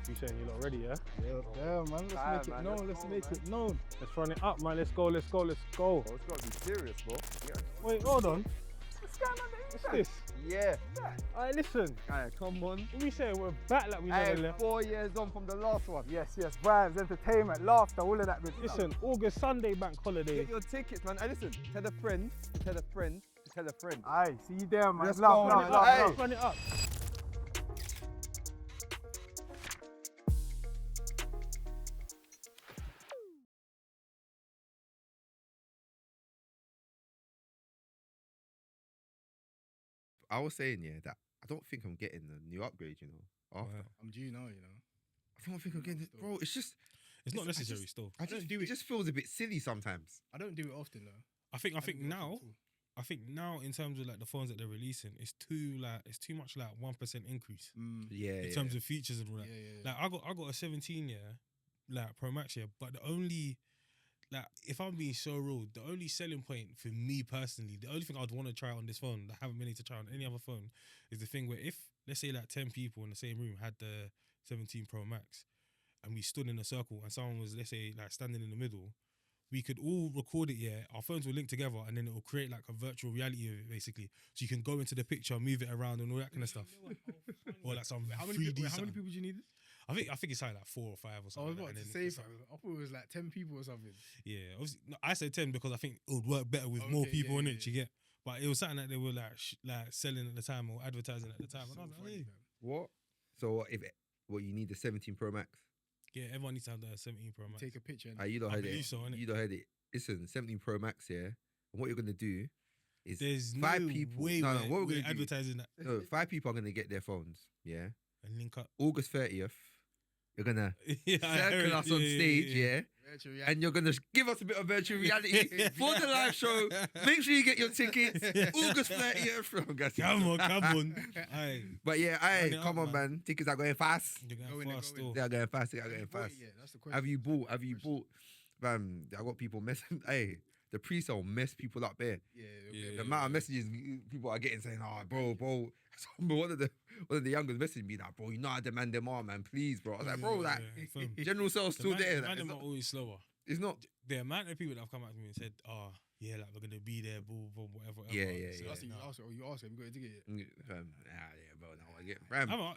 You saying you're not ready, yeah? Yeah, man. Let's make it known. Let's make it known. Let's run it up, man. Let's go. Bro, it's got to be serious, bro. Yeah. Wait, hold on. What's going on there? What's this? Yeah. Alright, listen. Alright, come on. What we saying? We're back like we never Hey, left. 4 years on from the last one. Yes, vibes, entertainment, laughter, all of that. Listen, August, Sunday, bank holiday. Get your tickets, man. Hey, listen. Tell a friend, tell a friend, tell a friend. Aye, see you there, man. Let's Love. go, man. Let's run it up. I was saying, yeah, that I don't think I'm getting the new upgrade, you know. After. I'm due now, you know. I don't think I'm getting it. Bro, it's just... It's not necessary still. It just feels a bit silly sometimes. I don't do it often though. I think now in terms of like the phones that they're releasing, it's too much like 1% increase. Yeah. In terms of features and all that. Yeah. Like I got a 17 like Pro Max but the only, like, if I'm being so real, the only selling point for me personally, the only thing I'd want to try on this phone that I haven't been able to try on any other phone is the thing where if, let's say like 10 people in the same room had the 17 Pro Max and we stood in a circle and someone was, let's say, like standing in the middle, we could all record it, our phones will link together and then it will create like a virtual reality of it basically. So you can go into the picture, move it around and all that kind of stuff. Or like some How many 3D people do you need? I think it's like 4 or 5 or something. I was like about that. to And say, then it's fam. I thought it was like 10 people or something. yeah, obviously, no, I said 10 because I think it would work better with more people in it. You get, but it was something that they were like selling at the time or advertising at the time. And I was like, hey. What? So what you need the 17 Pro Max? Yeah, everyone needs to have the 17 Pro Max. Take a picture. You don't I heard believe it. so, innit? You don't heard it. Listen, 17 Pro Max, yeah. And what you're gonna do is There's 5 no people. way No, what we're we're gonna do? advertising that No, 5 people are gonna get their phones. Yeah. and link up. August 30th, you're gonna Yeah, I heard circle it. us on stage, yeah. Virtual reality. And you're gonna give us a bit of virtual reality for the live show. Make sure you get your tickets. August 30th from Come on. Aye. But yeah, Run it come up, on, man. Tickets are going fast. You're Go going in there, fast go in still. They are going fast. They are going fast. Yeah, that's the question. Have you bought? Man, I got people messing. Hey, the pre-sale mess people up there. Yeah. The amount of messages people are getting saying, "Oh, bro." One of the youngest messaged me that, bro, you know how the Mandem are, man. Please, bro. I was like, bro, fam. general sales still there. Like, Man, them are always slower. it's not. The amount of people that have come up to me and said, "Oh, yeah, like we're gonna be there, whatever." Yeah. So, That's like, you nah. ask, you ask him, you got a ticket yet? Bro. Now I get.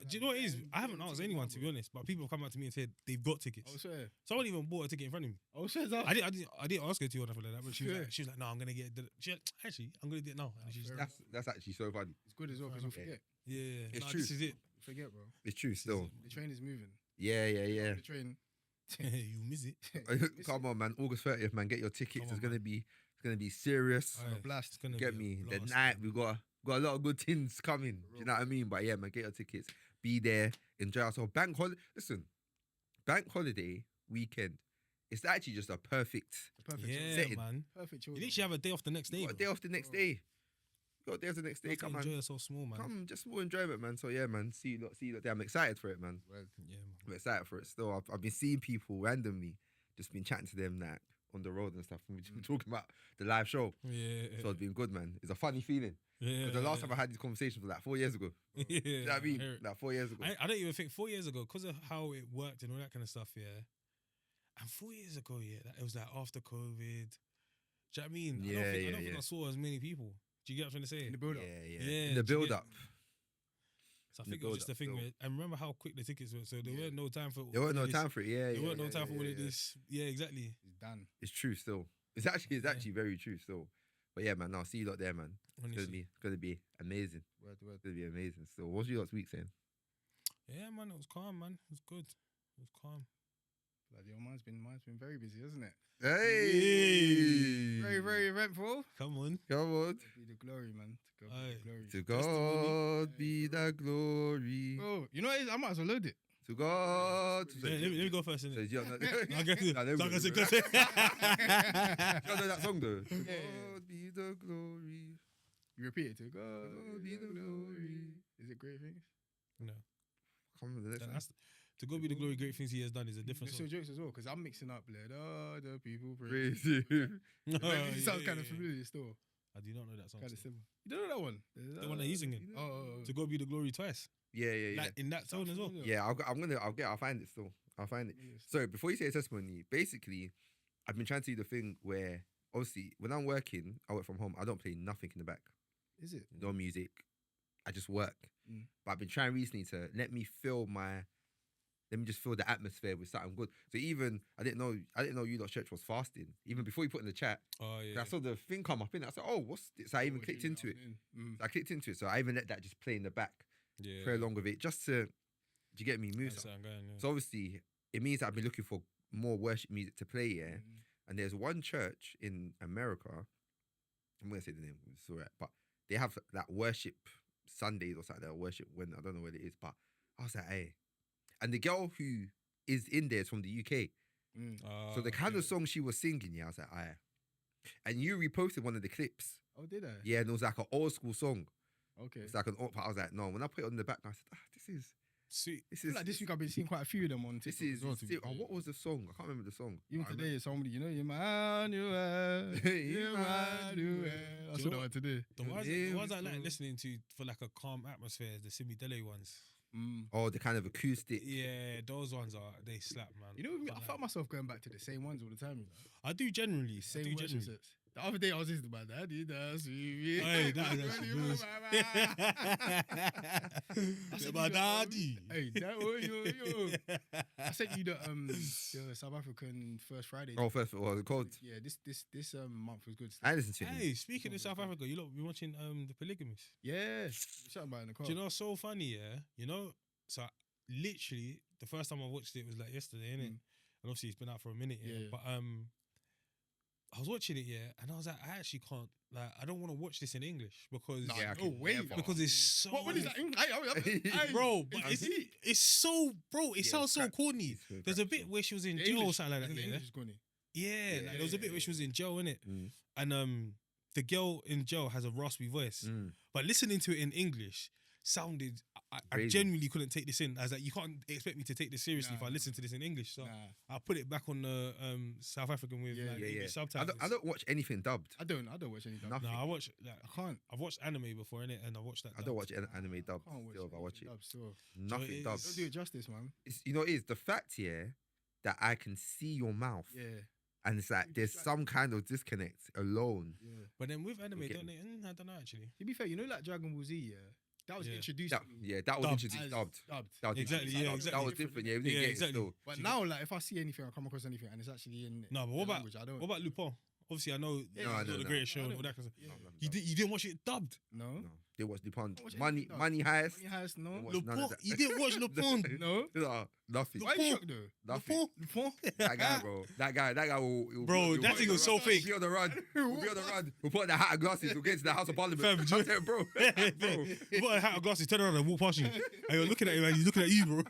Do you know what it is? I haven't asked anyone to be honest, but people have come up to me and said they've got tickets. Oh, swear. Someone even bought a ticket in front of me. Oh, swear. I didn't ask her to or nothing like that, but she was like, "No, I'm gonna get it." Actually, I'm gonna do it now. And she's like, That's actually so funny. It's good as well because you forget. yeah, It's nah, true. This is it. You forget, bro. It's true still. The train is moving. Yeah. The train. You miss it. Come on, man. August 30th, man. Get your tickets. Come on, It's gonna be serious. Aye, blast. it's gonna Get be me. a The blast. night we got a lot of good things coming. Do you know what I mean? But yeah, man, get your tickets. Be there. Enjoy ourselves. Listen, bank holiday weekend. It's actually just a perfect. Yeah, setting. man. Perfect. You literally have a day off the next day. You got a day off the next day. You got a day off the next day. Come enjoy on. yourself small, man. Come, just more enjoyment, man. So yeah, man. See you lot there. I'm excited for it, man. Yeah, man. I'm excited for it still. I've been seeing people randomly, just been chatting to them like on the road and stuff. And we've been talking about the live show. Yeah. So it's been good, man. It's a funny feeling. Yeah. Because the last time I had these conversations was like 4 years ago. Yeah, You know what I mean? hear it. Like 4 years ago. I don't even think 4 years ago, because of how it worked and all that kind of stuff, yeah. And 4 years ago, yeah, it was like after COVID. Do you know what I mean? I don't think I saw as many people. Do you get what I'm trying to say? In the build-up. Yeah, In the do you build get- up. So I In the think it was just a build-up, thing so- where, and remember how quick the tickets were, so there weren't no time for There weren't all no of time this. for it. Yeah, There weren't no time for all of yeah. this. Yeah, exactly. It's done. It's true still. It's actually very true still. But yeah, man, I'll see you lot there, man. Honestly. It's gonna be amazing. Word. It's gonna be amazing still. What's your lot's week saying? Yeah, man, it was calm, man. It was good. It was calm. Like, yo, mine's been very busy, hasn't it? Hey! Very, very eventful. Come on. Come on. To be the glory, man. To God Aye. be the glory. To God be the glory. Oh, you know what it is? I might as well load it. To God. Yeah, let me go first, So, innit? you don't know, I guess it. Nah, they So I will, guess it, they will. guess it. You don't know that song though. To Yeah. God be the glory. You repeat it. To God God be the glory. Is it great things? No. Come on, the next one. That's, to God be the glory, great things he has done is a different There's still song. jokes as well because I'm mixing up. Let other people Praise praise. him. It sounds Yeah, kind of yeah. familiar still. I do not know that song. Kind of still. similar. You don't know that one? The one that he's singing. Oh. To God be the glory twice. Yeah. Like in that tone as well. Yeah, I'll find it still. I'll find it. So before you say a testimony, basically, I've been trying to do the thing where obviously when I'm working, I work from home. I don't play nothing in the back. Is it? No music. I just work. Mm. But I've been trying recently to let me just feel the atmosphere with something good. So even I didn't know you lot church was fasting. Even before you put in the chat, Oh yeah. I saw the thing come up in it. I said, oh, what's this? So I even clicked into it. So I clicked into it. So I even let that just play in the back. Yeah. Pray along with it, just to, do you get me, move. That's how I'm going, yeah. So obviously, it means that I've been looking for more worship music to play, yeah. And there's one church in America, I'm gonna say the name, it's alright, but they have that worship Sundays or something, that worship when, I don't know what it is, but I was like, hey. And the girl who is in there is from the UK. So the kind of song she was singing, yeah, I was like, aye. And you reposted one of the clips. Oh, did I? Yeah, and it was like an old school song. Okay. It's like an old, I was like, no, when I put it on the back, I said, this is Sweet. I feel like this week I've been seeing quite a few of them on This TikTok is as well, to be fair. what was the song? I can't remember the song. Even I today, somebody, Emmanuel, Emmanuel. I saw that one today. The ones I like listening to for like a calm atmosphere is the Simi ones. Oh, the kind of acoustic. Yeah, those ones they slap, man. You know, with me, I But, found myself going back to the same ones all the time. You know? I do generally. Same I do worship generally. sets. The other day I was listening to my daddy, that's me. Hey, that is actually good. My daddy. Hey, that yo. I sent you the South African First Friday. Oh, first of all, the called. Yeah, this month was good. I listened to it. Hey, speaking of South Africa, you lot been watching the Polygamist. Yeah, something about in the car. Do you know what's so funny? Yeah, you know. So literally, the first time I watched it was like yesterday, innit? And obviously it's been out for a minute. Yeah. But I was watching it, and I was like, I actually can't. Like, I don't want to watch this in English because because it's so. What is that? Bro, but it's so, bro. It sounds so corny. There's a bit where she was in jail or something like that. Yeah, like there was a bit where she was in jail, innit? And the girl in jail has a raspy voice, but listening to it in English sounded. I genuinely couldn't take this in. I was like, you can't expect me to take this seriously if I listen to this in English. So I put it back on the South African with English subtitles. I don't watch anything dubbed. I don't watch any dubbed. No, I watch. Like, I can't. I've watched anime before, innit? And I watched that. I don't watch anime dubbed. I can't watch Still, I watch it. dubbed still. Nothing dubbed. Don't do it justice, man. It's, you know, it is the fact here that I can see your mouth. Yeah. And it's like there's some kind of disconnect alone. Yeah. But then with anime, Okay. don't they? I don't know actually. To be fair, you know, like Dragon Ball Z, yeah. That was introduced. That, to me yeah, that was Dubbed. introduced dubbed. Dubbed. That was Exactly, introduced yeah, dubbed. exactly. That was different. Yeah, we didn't Yeah, get exactly. it still. But now, like, if I see anything, I come across anything, and it's actually in. No, but the what about language, I don't. what about Lupin? Obviously, I know it's no, not no, the no. greatest show I and don't- all that kind of stuff. Yeah. You didn't watch it dubbed? No. No, they watched Dupont. Don't watch Money, anything money heist. Money Heist, no. They watched none of Lupin? that. You didn't watch Lupin? No. Nothing. Why are you shocked though? Nothing. Lupin? Lupin? That guy, bro. That guy will Bro, he'll that be thing on was the so run. fake. He'll be on the run. We'll be on the run. We'll put on the hat and glasses. We'll get to the House of Parliament. Fam, I'm telling, bro. Bro. You got a hat and glasses, turn around and walk past you. And you're looking at him and he's looking at you, bro.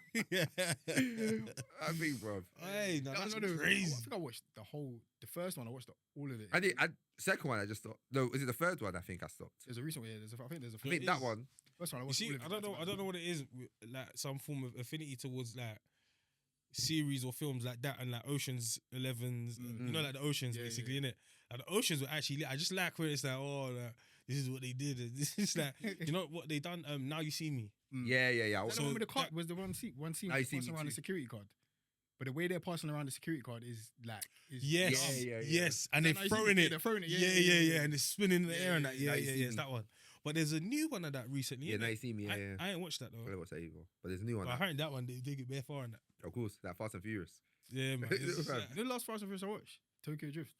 I think, bro. Hey, no, that's I crazy. think I watched the first one. I watched all of it. I did. Second one, I just stopped. No, is it the third one? I think I stopped. There's a recent one. Yeah, I think there's a. I think that one. First one I You watched. see, all of it I don't know what it is, like some form of affinity towards like series or films like that and like Ocean's 11s, you know, like the Oceans basically, innit? Like the Oceans were actually, I just like where it's like, oh, like, this is what they did. And this is like, you know what they done? Now You See Me. Yeah. So the one with the card was the one scene Now You where See passing Me around the too. security card. But the way they're passing around the security card is like Yes, Yeah. yes, and Is they're that Now You See throwing Me? it. Yeah, they're throwing it. Yeah, and it's spinning in the air and that. Now Yeah, You See it's Me. that one. But there's a new one of that recently. Yeah, innit? Now You See Me. Yeah, yeah. I ain't watched that I don't though. know what's that either. But there's a new one. But now. apparently that one they get bare far in that. Of course, that Fast and Furious. Yeah, man. It's just like, The last Fast and Furious I watched, Tokyo Drift.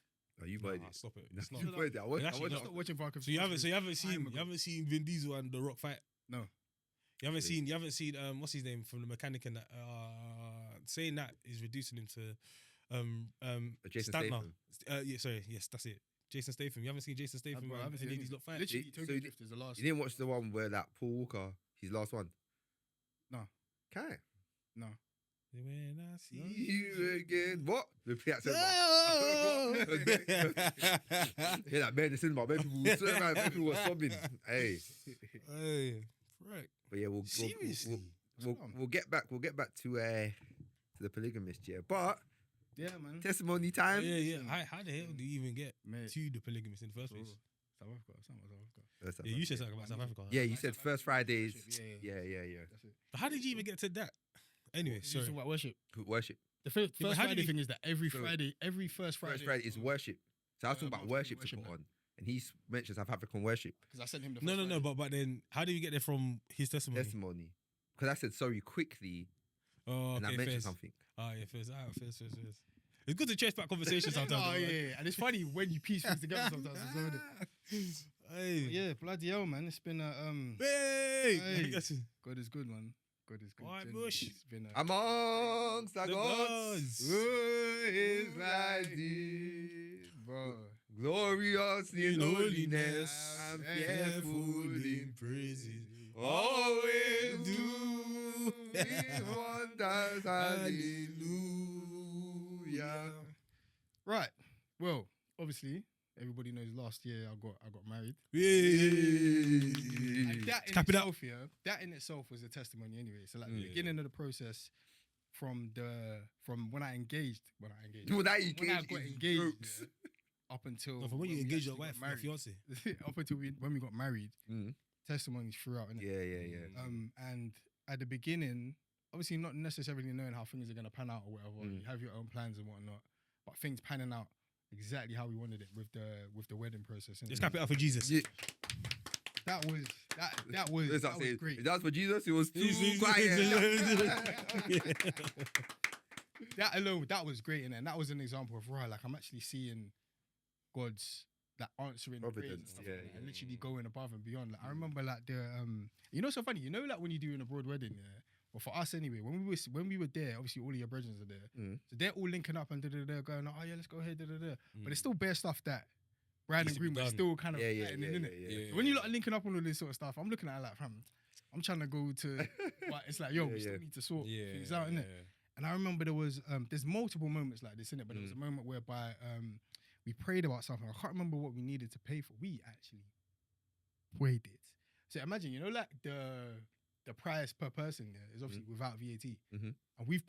Oh, you nah, bought it. stop it. No, It's not. you bought it. I watched Actually, it. no. Stop watching Fast and So you haven't Furious. seen Vin Diesel and The Rock fight? No. You haven't seen what's his name from the mechanic and that saying that is reducing him to Jason Stantner. Statham. Yes, that's it. Jason Statham. You haven't seen Jason Statham Bro, I haven't and seen these lot fight? Literally, So Tokyo you- Drift is the last. You didn't watch the one where that Paul Walker, his last one? No. Can I? No. When I see See you again. What? The accent. Oh! Yeah, that man in the cinema. Many people were sobbing. Hey. Hey, right. But yeah, Seriously? we'll get back to the polygamist, yeah. But Yeah, man. testimony time. Yeah. How the hell do you even get Mate. to the polygamist in the first place? South Africa. Something about South Africa. That's Yeah, you said something about South Africa. Yeah, you Like said South first African Fridays. worship, Yeah. That's it. How did you even get to that? Anyway, So sorry. about worship. Worship. The first Yeah, but how did Friday you- thing is that every So- Friday, first Friday. First Friday is worship. So I was talking about multiple worship to worship put night. on, and he mentioned South African worship Because I sent him the. No, first no, no. Friday. But then, how did you get there from his testimony? testimony. Because I said sorry quickly, Oh, and I okay, mentioned first. something. Oh, yeah, first. First. It's good to chase back conversations sometimes. Oh though, yeah, man. yeah, and it's funny when you piece things together sometimes. Isn't it? Hey. Yeah, bloody hell, man. It's been Hey. Hey. That's it. God is good, man. God is good. White Genuinely, bush. It's been Amongst the The gods, gods. who is like thee? bro. Glorious in holiness and fearful fearful in in praises. always do his wonders. Hallelujah. Right. Well, obviously, everybody knows last year I got married. And that in Cap it up. itself, yeah, that in itself was a testimony anyway. So like the Yeah. beginning of the process from when I engaged. Well, that When I engaged got is engaged, jokes. yeah, up until No, from when you we engage your actually wife, got your married. fiance. Up until when we got married, Mm. testimonies throughout, innit? Yeah. And at the beginning, obviously not necessarily knowing how things are gonna pan out or whatever. Mm. You have your own plans and whatnot, but things panning out exactly how we wanted it with the wedding process. innit? Let's cap it up for Jesus. Yeah. That was Let's not that say was great. if that was for Jesus, it was too He's- quiet. That alone, that was great, and that was an example of right. Like I'm actually seeing God's like answering prayers and Providence, stuff yeah, like that, yeah. and literally going above and beyond. Like I remember like the you know, so funny. You know, like when you do an abroad wedding, yeah. Well, for us anyway, when we were there, obviously all of your brethren are there, Mm. so they're all linking up and going, oh yeah, let's go ahead, Mm. But it's still bare stuff that bride Needs and to be groom are done. still kind of Yeah. flattening, innit? Yeah. So when you lot are linking up on all this sort of stuff, I'm looking at it like, fam, I'm trying to go to, but it's like, yo, we still need to sort things out, innit? And I remember there was, there's multiple moments like this, innit? But there was a moment whereby we prayed about something. I can't remember what we needed to pay for. We actually prayed it. So imagine, you know, like the price per person there is obviously without VAT. Mhm. And we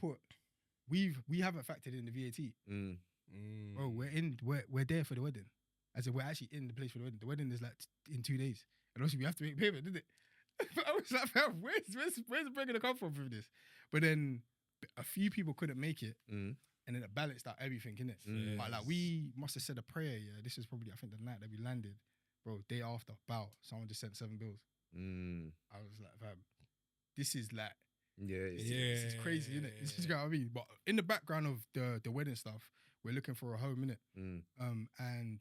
haven't factored in the VAT. Mm. Bro, we're there for the wedding. As in, we're actually in the place for the wedding. The wedding is like in 2 days. And also we have to make payment, didn't it? I was like, fam, where's the break gonna come from this? But then a few people couldn't make it, Mm. and then it balanced out everything, innit? Mm. But like we must have said a prayer, yeah. This is probably I think the night that we landed. Bro, day after, bow, someone just sent 7 bills. Mm. I was like, fam, this is like Yeah. this is crazy, innit? This is what I mean. But in the background of the wedding stuff, we're looking for a home, innit? Mm. And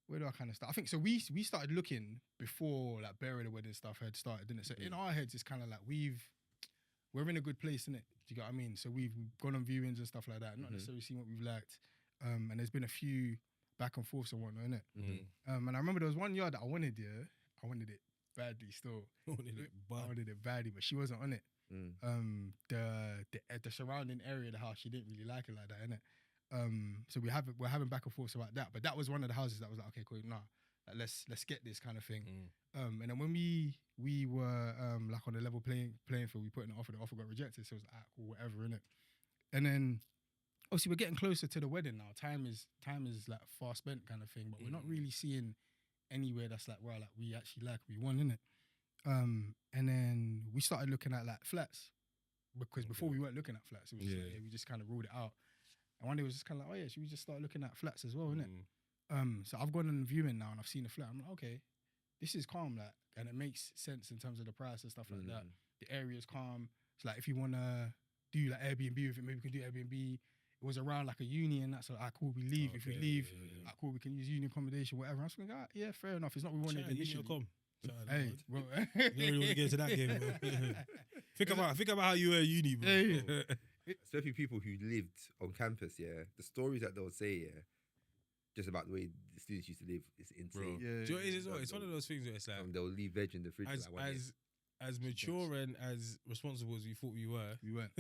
where do I kind of start? I think so. We started looking before like burying the wedding stuff had started, didn't it? So in our heads, it's kind of like we're in a good place, innit? Do you get what I mean? So we've gone on viewings and stuff like that, not necessarily seen what we've liked. And there's been a few back and forths and whatnot, innit? And I remember there was one yard that I wanted, yeah. I wanted it badly still. I wanted it badly, but she wasn't on it. Mm. The surrounding area of the house, she didn't really like it like that, innit? So we're having back and forth about that. But that was one of the houses that was like, okay, cool, nah, like, let's get this kind of thing. And then when we were like on a level playing field, we put in an offer, the offer got rejected. So it was like, cool, whatever, innit? And then obviously we're getting closer to the wedding now. Time is like far spent kind of thing, but we're not really seeing anywhere that's like, well, like we actually like we won, innit? And then we started looking at like flats, because before we weren't looking at flats. It was just like, we just kind of ruled it out. And one day it was just kind of like, oh yeah, should we just start looking at flats as well, innit? So I've gone on viewing now and I've seen a flat. I'm like, okay, this is calm, like, and it makes sense in terms of the price and stuff like that. The area's calm. It's like if you wanna do like Airbnb with it, maybe we can do Airbnb. It was around like a uni and that's so cool, we leave. If we leave, cool, we can use uni accommodation, whatever. I was thinking, yeah, fair enough. It's not what we wanted initially. Hey, bro. You don't really want to get into that game, bro. think about how you were at uni, bro. Especially people who lived on campus, yeah. The stories that they'll say, yeah, just about the way the students used to live is insane. Do you know what it is as well? It's one of those things where it's like, They'll leave veg in the fridge. as like one day. as mature and as responsible as we thought we were. We weren't.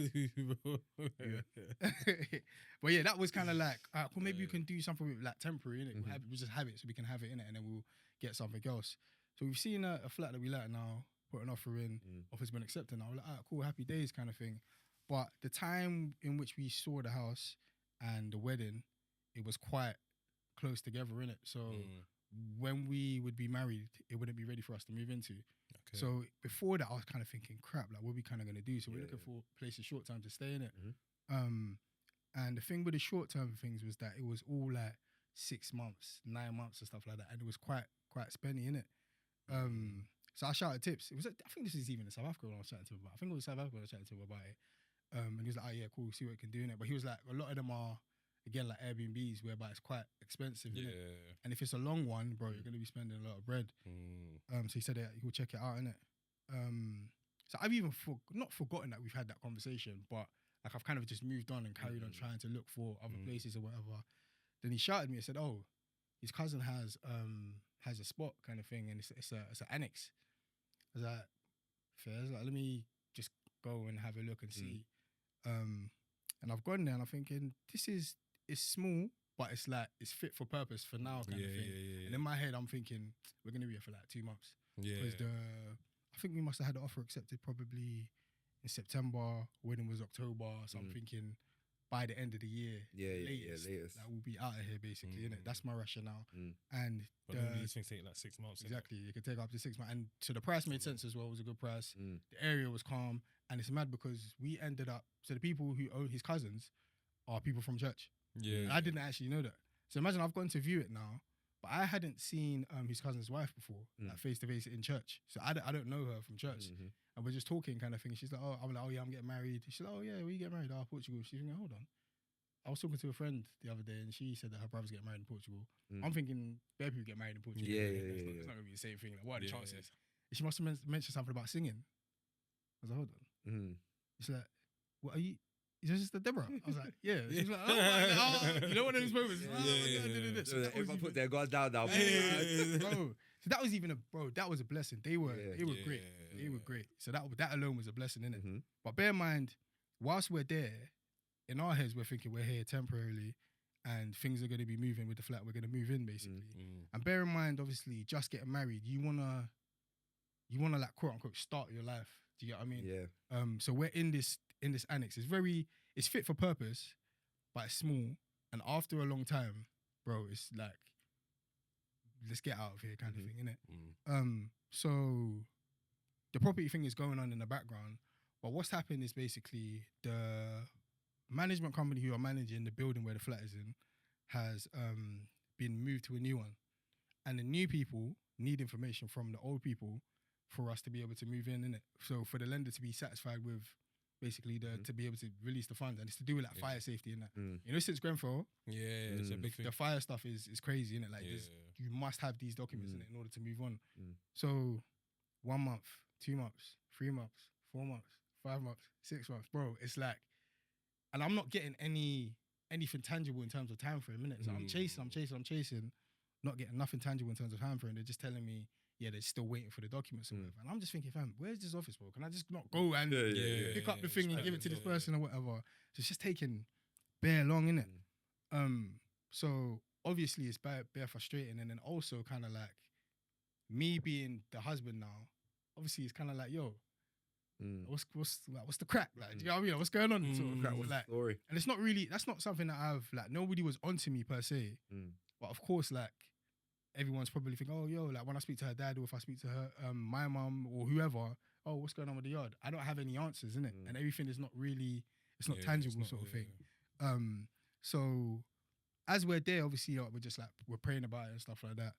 But yeah, that was kind of like, well, maybe we can do something with like temporary, innit? We'll just have it so we can have it in it, and then we'll get something else. So we've seen a flat that we like now, put an offer in, offer's been accepted now. We're like, cool, happy days kind of thing. But the time in which we saw the house and the wedding, it was quite close together, innit? So Mm. when we would be married, it wouldn't be ready for us to move into. Okay. So before that, I was kind of thinking, crap, like what are we kind of gonna do? So we're Yeah. looking for places short term to stay in it. Mhm. And the thing with the short term things was that it was all like 6 months, 9 months and stuff like that, and it was quite spenny in it. So I shouted tips. It was I think this is even in South Africa when I was chatting to him about. I think it was South Africa when I was chatting to him about it. And he was like, "Oh yeah, cool. See what we can do in it." But he was like, a lot of them are again like Airbnbs, whereby it's quite expensive. Yeah. Innit? And if it's a long one, bro, you're gonna be spending a lot of bread. Mm. So he said that he'll check it out, innit? So I've even not forgotten that we've had that conversation, but like I've kind of just moved on and carried on trying to look for other places or whatever. Then he shouted me and said, "Oh, his cousin has a spot kind of thing, and it's an annex." I was like, "Fair." I was like, "Let me just go and have a look and see." And I've gone there and I'm thinking, it's small, but it's like it's fit for purpose for now kind of thing. And in my head, I'm thinking we're gonna be here for like 2 months. Yeah. Because I think we must have had the offer accepted probably in September. Wedding was October, so I'm thinking by the end of the year, latest. That we'll be out of here basically, innit? That's my rationale. And But normally these things take like 6 months. exactly, it could take up to 6 months. And so the price made sense as well. It was a good price. The area was calm, and it's mad because we ended up. So the people who own his cousins are people from church. Yeah. And I didn't actually know that. So imagine I've gone to view it now, but I hadn't seen his cousin's wife before, like face to face in church. So I don't know her from church. And we're just talking kind of thing. She's like, I'm like, oh yeah, I'm getting married. She's like, oh yeah, where you get married? Oh, Portugal. She's thinking, hold on. I was talking to a friend the other day and she said that her brother's getting married in Portugal. I'm thinking, bare people get married in Portugal. It's not going to be the same thing. Like, what are the chances? And she must have mentioned something about singing. I was like, hold on. She's like, what are you? Is this the Deborah? I was like, yeah. She's like, you know, one of those moments. Everyone put their guard down now. Bro. So that was even that was a blessing. They were great. They were great. So that alone was a blessing, innit? But bear in mind, whilst we're there, in our heads we're thinking we're here temporarily and things are going to be moving with the flat. We're going to move in basically. And bear in mind, obviously, just getting married, you wanna like quote unquote start your life. Do you get what I mean? Yeah. So we're in this annex. It's fit for purpose, but it's small. And after a long time, bro, it's like, let's get out of here kind of thing, innit? So the property thing is going on in the background, but what's happened is basically the management company who are managing the building where the flat is in has been moved to a new one. And the new people need information from the old people for us to be able to move in, innit? So for the lender to be satisfied with basically to be able to release the funds, and it's to do with like fire safety and that. You know, since Grenfell, it's a big thing. the fire stuff is crazy, innit? Like you must have these documents in order to move on. So 1 month, 2 months, 3 months, 4 months, 5 months, 6 months, bro. It's like, and I'm not getting anything tangible in terms of time frame, innit? So I'm chasing, not getting nothing tangible in terms of time frame. They're just telling me, yeah, they're still waiting for the documents or whatever. And I'm just thinking, fam, where's this office, bro? Can I just not go and pick up the thing and give it to this person or whatever? So it's just taking bare long, innit? So obviously it's bare frustrating. And then also kind of like me being the husband now, obviously it's kind of like, yo, what's the crack? Like, do you know what I mean? What's going on? Sort of What's like, the story? and it's not really, that's not something that I've, like, nobody was onto me per se. But of course, like, everyone's probably thinking, oh, yo, like when I speak to her dad or if I speak to her, my mum or whoever, oh, what's going on with the yard? I don't have any answers, innit? And everything is not really, it's not tangible sort of thing. So as we're there, obviously, like, we're just like, we're praying about it and stuff like that.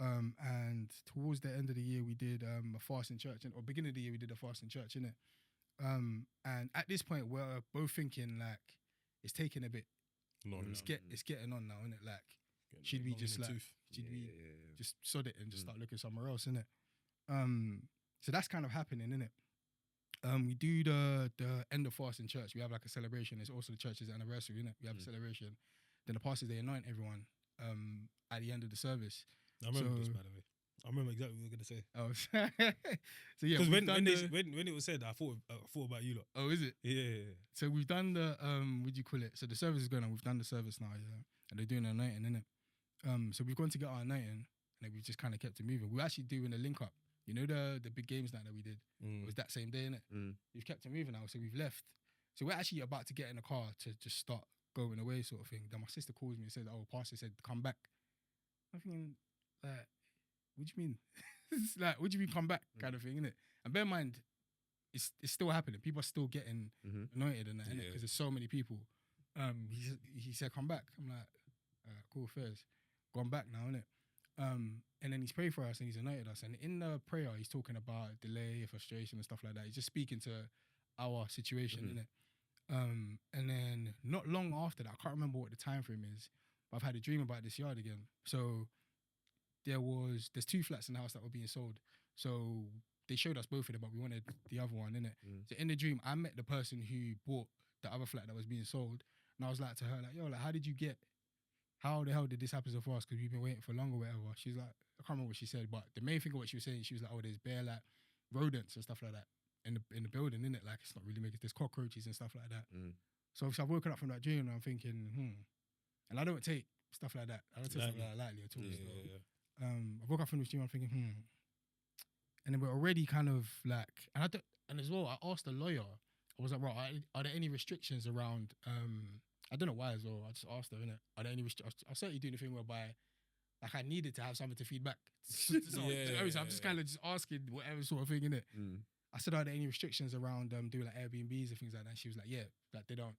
And towards the end of the year, we did a fast in church, or beginning of the year, we did a fast in church, innit? And at this point, we're both thinking like, it's taking a bit. It's getting on now, innit? Like, should we just like, just sod it and just start looking somewhere else, innit? So that's kind of happening, innit? We do the end of fast in church. We have like a celebration. It's also the church's anniversary, innit? We have a celebration. Then the pastors, they anoint everyone at the end of the service. I remember this, by the way. I remember exactly what you were gonna say. Oh, so yeah. Because when it was said, I thought about you lot. Oh, is it? Yeah. So we've done the what do you call it? So the service is going on. We've done the service now, yeah, and they're doing an anointing, innit? So we've gone to get our anointing, and then we've just kind of kept it moving. We're actually doing a link up. You know the big games night that we did. It was that same day, innit? We've kept it moving now, so we've left. So we're actually about to get in the car to just start going away, sort of thing. Then my sister calls me and says, "Oh, pastor said come back." I'm thinking, like, what do you mean? It's like, what do you mean come back kind of thing, innit? And bear in mind, it's still happening. People are still getting anointed and that, innit? Because there's so many people. He said, come back. I'm like, cool, affairs. Gone back now, innit? And then he's prayed for us and he's anointed us. And in the prayer, he's talking about delay, frustration and stuff like that. He's just speaking to our situation, innit? And then not long after that, I can't remember what the time frame is, but I've had a dream about this yard again. So there's 2 flats in the house that were being sold. So they showed us both of them, but we wanted the other one, innit? So in the dream, I met the person who bought the other flat that was being sold. And I was like to her, like, yo, like, how the hell did this happen so fast? Because we've been waiting for long or whatever. She's like, I can't remember what she said, but the main thing of what she was saying, she was like, oh, there's bare like rodents and stuff like that in the building, innit? Like, it's not really making, there's cockroaches and stuff like that. So obviously I've woken up from that dream and I'm thinking, and I don't take stuff like that. I don't take stuff like that lightly at all. I woke up from this dream, I'm thinking, and then we're already kind of like, and as well, I asked the lawyer, I was like, bro, are there any restrictions around, I don't know why as well, I just asked her, innit? Are there any restrictions? I certainly doing the thing whereby, like, I needed to have something to feed back. So I'm just kind of just asking whatever sort of thing, innit? I said, are there any restrictions around doing like Airbnbs and things like that? And she was like, yeah, like they don't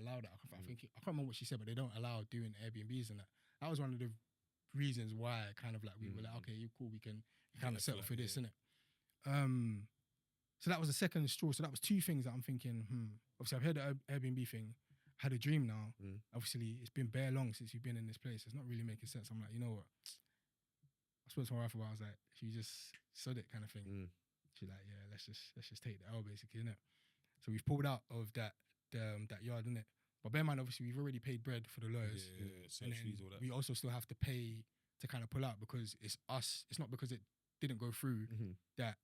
allow that. I think I can't remember what she said, but they don't allow doing Airbnbs and that. That was one of the reasons why kind of like we were like, okay, you cool, we can kind of settle for this, innit? So that was the second straw. So that was 2 things that I'm thinking, obviously I've heard the Airbnb thing, had a dream now. Obviously it's been bare long since you've been in this place. It's not really making sense. I'm like, you know what? I spoke to my wife about, I was like, she just said it kind of thing. She's like, yeah, let's just take the L basically, innit? So we've pulled out of that yard, innit? But bear in mind, obviously we've already paid bread for the lawyers. And then all that. we also still have to pay to kind of pull out because it's us. It's not because it didn't go through that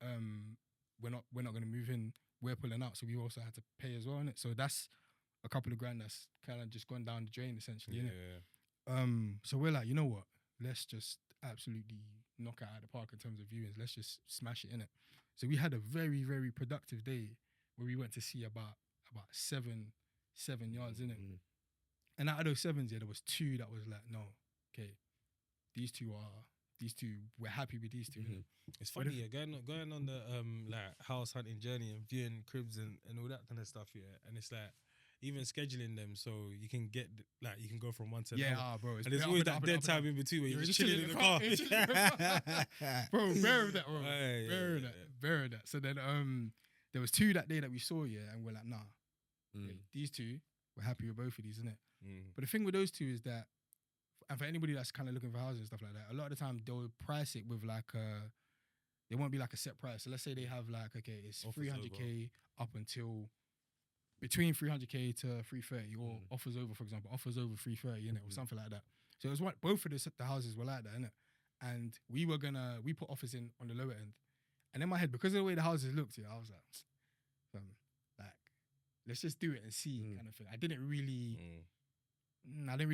we're not going to move in. We're pulling out, so we also had to pay as well, innit? So that's a couple of grand that's kind of just gone down the drain essentially, innit? So we're like, you know what? Let's just absolutely knock it out of the park in terms of viewings. Let's just smash it, innit? So we had a very, very productive day where we went to see about 7 yards, innit? And out of those 7s, there was 2 that was like, no, okay, these two, we're happy with these 2. It's funny, going on the like house hunting journey and viewing cribs and all that kind of stuff, and it's like even scheduling them so you can get like you can go from one to another. Bro. And there's always that dead time in between where you're just chilling in the car. Bro, bear with that, bro. Bear with that. So then there was 2 that day that we saw, and we're like, nah, okay, these 2, we're happy with both of these, innit? But the thing with those 2 is that, and for anybody that's kind of looking for houses and stuff like that, a lot of the time they'll price it with like it won't be like a set price. So let's say they have like, okay, it's 300k up until between 300k to 330, or offers over, for example, offers over 330, innit, or something like that. So it was both of the houses were like that, innit? And we put offers in on the lower end. And in my head, because of the way the houses looked, I was like, let's just do it and see kind of thing. I didn't really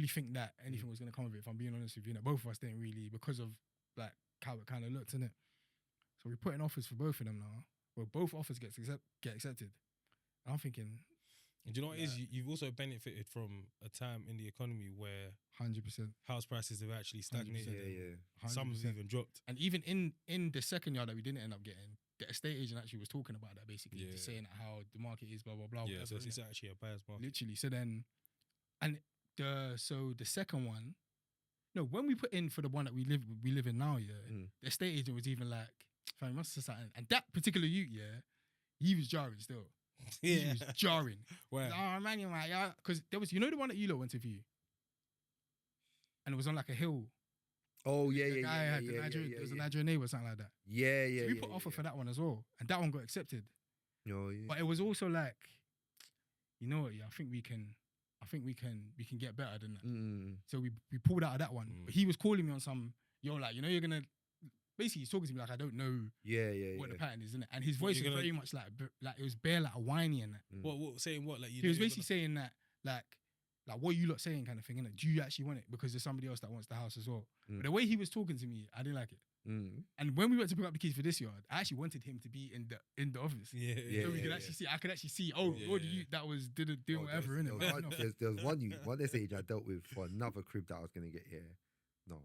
think that anything was going to come of it, if I'm being honest with you. Both of us didn't really, because of like how it kind of looked, innit? So we're putting offers for both of them now. Well, both offers get accepted. And I'm thinking... And do you know what it is? You've also benefited from a time in the economy where 100% house prices have actually stagnated. Yeah. Some have even dropped. And even in the second yard that we didn't end up getting, the estate agent actually was talking about that basically, just saying how the market is, blah, blah, blah. Yeah, whatever, so it's actually a buyer's market. Literally. So then, and the second one, no, when we put in for the one that we live in now, the estate agent was even like, fam, must have something. And that particular ute, he was jarring still. He was jarring. Where? Oh man, you're right, yeah. Because there was, you know, the one that you lot went to view, and it was on like a hill. Oh yeah, The yeah, guy yeah, had yeah, the Nigerian, yeah, there was a yeah. Nigerian neighbor, something like that. Yeah, yeah. So we yeah, put yeah, offer yeah. for that one as well, and that one got accepted. Oh yeah. But it was also like, you know what? Yeah, I think we can get better than that. So we pulled out of that one. But he was calling me on some, like, you know, you're gonna. Basically, he's talking to me like I don't know what the pattern is, isn't it? And his voice was very much like it was bare like a whiny and that. What saying what? Like he was basically saying that like what you lot saying kind of thing, innit? Do you actually want it? Because there's somebody else that wants the house as well. But the way he was talking to me, I didn't like it. And when we went to pick up the keys for this yard, I actually wanted him to be in the office. Yeah. So we could actually see. I could actually see. Oh, what you that was doing whatever, innit? There was one estate agent I dealt with for another crib that I was gonna get here. No,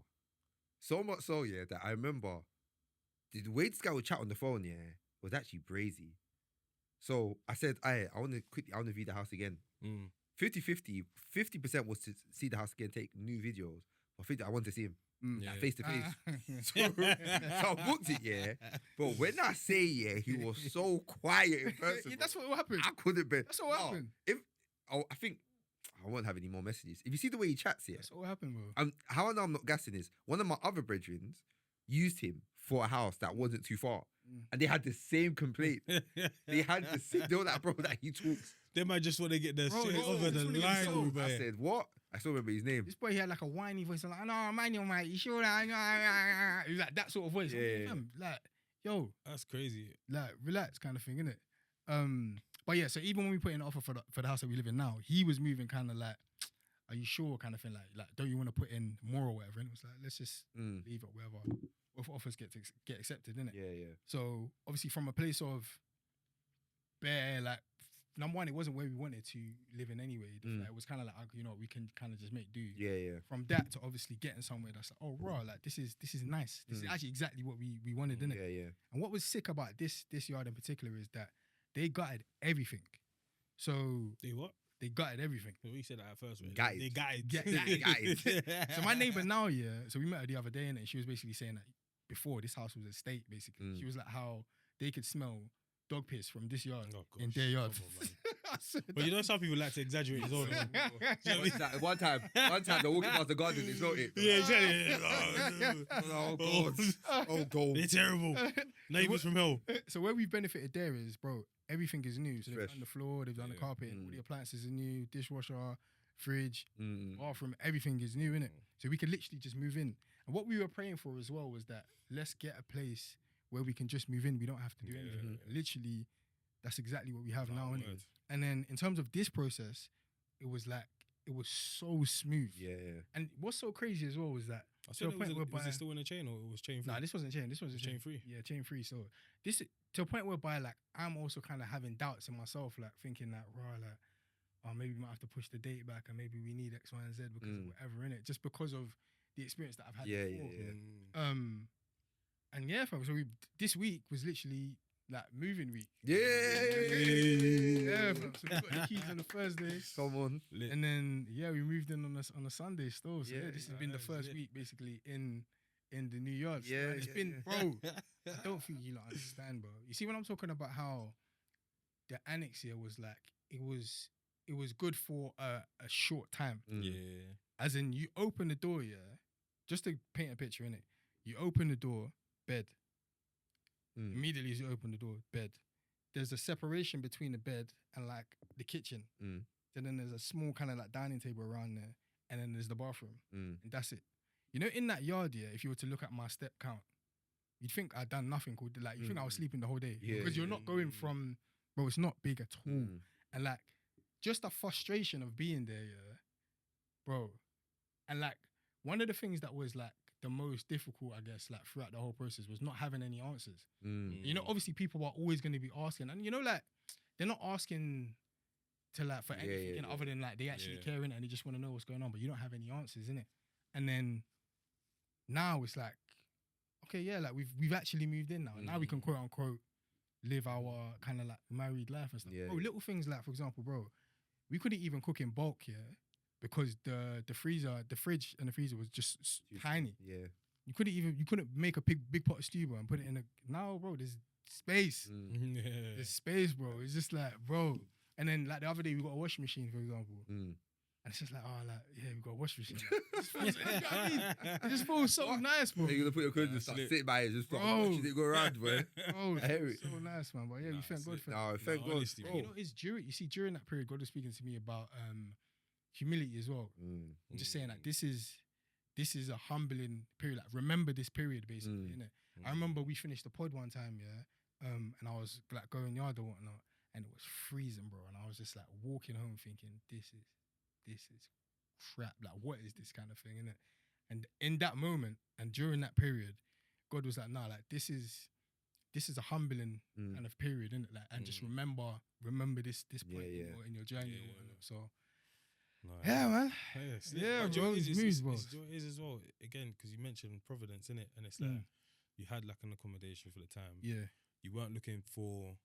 So much so, yeah, that I remember the way this guy would chat on the phone, yeah, was actually brazy. So I said, I want to view the house again. 50-50, 50% was to see the house again, take new videos. But 50, I want to see him. Like face to face. So I booked it, yeah. But when I say, yeah, he was so quiet in person. Yeah, that's what happened. I couldn't be. That's what happened. I think I won't have any more messages. If you see the way he chats, yeah. That's what happened, bro. How I know I'm not gassing is one of my other brethren used him for a house that wasn't too far. And they had the same complaint. They were like, bro, that he talks. They might just want to get the shit over the line. I said, what? I still remember his name. This boy, he had like a whiny voice. I'm like, no, man, mate, you sure that? He was like that sort of voice. Yeah. Like, yo, That's crazy. like, relax kind of thing, innit? But yeah, so even when we put in an offer for the house that we live in now, he was moving kind of like, are you sure kind of thing? Like, don't you want to put in more or whatever? And it was like, let's just leave it wherever. If offers get accepted, innit? Yeah. So obviously from a place of bare, like, number one, it wasn't where we wanted to live in anyway. Like, it was kind of like, you know, we can kind of just make do. Yeah. From that to obviously getting somewhere that's like, oh, raw, like this is nice. This is actually exactly what we wanted, innit? Yeah. And what was sick about this yard in particular is that they gutted everything. So They what? they gutted everything. We said that at first, right? Gutted. They gutted. Gutted. So my neighbor now, yeah. So we met her the other day, and she was basically saying that before this house was a state, basically. She was like how they could smell dog piss from this yard in their yard. I said But you know, some people like to exaggerate as well. One time, they're walking past the garden, it's not it. Yeah, exactly. Oh, God. Oh, God. They're terrible. Neighbours from hell. So where we've benefited there is, bro, everything is new. So they've Fresh. done the floor, they've done the carpet, all the appliances are new, dishwasher, fridge, bathroom, everything is new, innit? So we could literally just move in. And what we were praying for as well was that let's get a place where we can just move in. We don't have to do anything. Literally, that's exactly what we have now, innit? And then in terms of this process, it was so smooth. Yeah. And what's so crazy as well was that I to a said, point was whereby it still in a chain or it was chain free? nah, this wasn't chain. This was chain free. Yeah, chain free. So this to a point whereby like I'm also kind of having doubts in myself, like thinking that like, oh, maybe we might have to push the date back, and maybe we need X, Y, and Z because of whatever in it, just because of the experience that I've had before. And yeah, fam, so this week was literally like moving week. Yeah. Fam. So we got the keys on the Thursday. Come on. And then we moved in on a Sunday still. So Yeah, this has been the first week basically in the new yard. Yeah, And it's yeah, been, bro. I don't think you lot understand, bro. You see when I'm talking about how the annex here was like it was good for a short time. Yeah. As in, you open the door, just to paint a picture in it. You open the door, bed. Immediately as you open the door, bed. There's a separation between the bed and like the kitchen. And then there's a small kind of like dining table around there, and then there's the bathroom, and that's it. You know, in that yard, if you were to look at my step count, you'd think I'd done nothing. Like you think I was sleeping the whole day because you're not going from, bro. It's not big at all, and like just the frustration of being there, bro. And like one of the things that was like the most difficult, I guess, like throughout the whole process was not having any answers. You know, obviously people are always going to be asking, and you know, like they're not asking to like for anything other than like they actually care in it and they just want to know what's going on, but you don't have any answers in it. And then now it's like, okay, like we've actually moved in now. And now we can quote unquote live our kind of like married life and stuff. Bro, little things like, for example, bro, we couldn't even cook in bulk because the fridge and the freezer was just tiny. Yeah. You couldn't make a big pot of stew, bro, and put it in now, bro, there's space. There's space, bro. It's just like, bro. And then like the other day we got a washing machine, for example. And it's just like, we got a washing machine. It just feels so nice, bro. You're gonna put your clothes and start sitting by it, just start Bro. watching it go around, bro. Bro, I hear it. so nice, man. But we thank God for that. No, thank God. honestly, You know, it's during that period, God was speaking to me about humility as well. I'm just saying that this is a humbling period. Like, remember this period, basically, innit? I remember we finished the pod one time, and I was like going yard or whatnot, and it was freezing, bro. And I was just like walking home thinking, this is crap. Like, what is this kind of thing, innit? And in that moment and during that period, God was like, nah, like this is a humbling kind of period, innit? Like, and just remember this point in your journey or whatnot. So No, Yeah, man. Yes. Yeah, But do you know bro, what it it's is? moves, bro. Do you know what it is as well? Again, because you mentioned Providence, innit? And it's like Mm. you had like an accommodation for the time. Yeah. You weren't looking for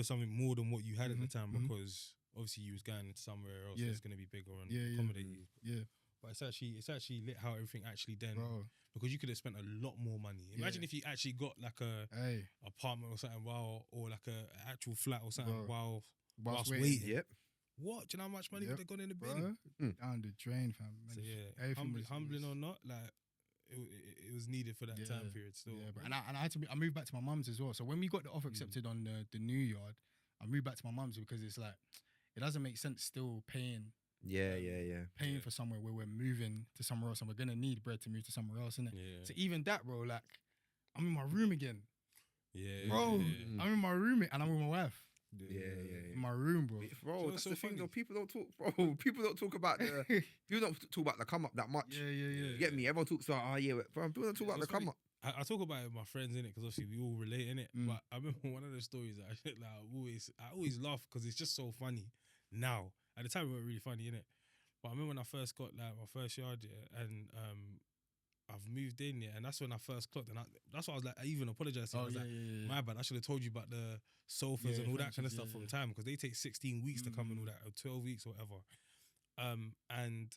something more than what you had at the time mhm. because obviously you was going into somewhere else Yeah. that's going to be bigger and Yeah, accommodate you. Yeah, But it's actually lit how everything actually then bro. because you could have spent a lot more money. Imagine Yeah. if you actually got like a Hey, apartment or something or like a actual flat or something Bro. whilst waiting. waiting. Yep. What? Do you know how much money Yep. would have gone in the bin? Bro, Mm. down the drain, fam. So Man. yeah, Everything was humbling or not, like it was needed for that Yeah, time period still. Yeah, bro. And I had to. I moved back to my mum's as well. So when we got the offer accepted on the new yard, I moved back to my mum's because it's like it doesn't make sense still paying Yeah. for somewhere where we're moving to somewhere else and we're gonna need bread to move to somewhere else, innit? Yeah, So even that, bro, like I'm in my room again, yeah, bro. yeah. I'm in my room and I'm with my wife Yeah. in my room, bro. Bro, So that's so the thing funny. though. People don't talk. Bro, people don't talk about the. People don't talk about the come up that much. Yeah. You get me? Everyone talks about, oh yeah, bro. People don't talk about the It's come funny. up. I talk about it with my friends in it because obviously we all relate in it. Mm. But I remember one of the stories that I always laugh because it's just so funny. Now at the time it wasn't really funny in it, but I remember when I first got like my first yard and I've moved in and that's when I first clocked and that's why I was like I even apologized. I was like, my bad. I should have told you about the sofas Yeah, and all that kind of furniture, stuff from yeah. time because they take 16 weeks to come and all that or 12 weeks or whatever. And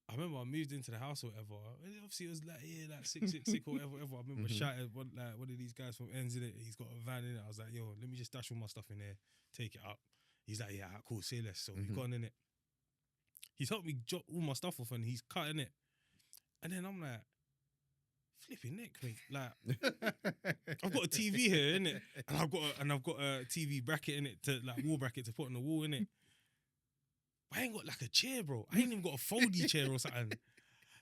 I remember I moved into the house or whatever. And obviously, it was like, like sick or whatever. I remember shouting one of these guys from Ends in it. He's got a van in it. I was like, yo, let me just dash all my stuff in there, take it up. He's like, yeah, cool, say less. So we've gone in it. He's helped me drop all my stuff off and he's cutting it. And then I'm like, flipping neck, mate. Like, I've got a TV here, innit? And I've got a TV bracket in it to like wall bracket to put on the wall, innit? I ain't got like a chair, bro. I ain't even got a foldy chair or something.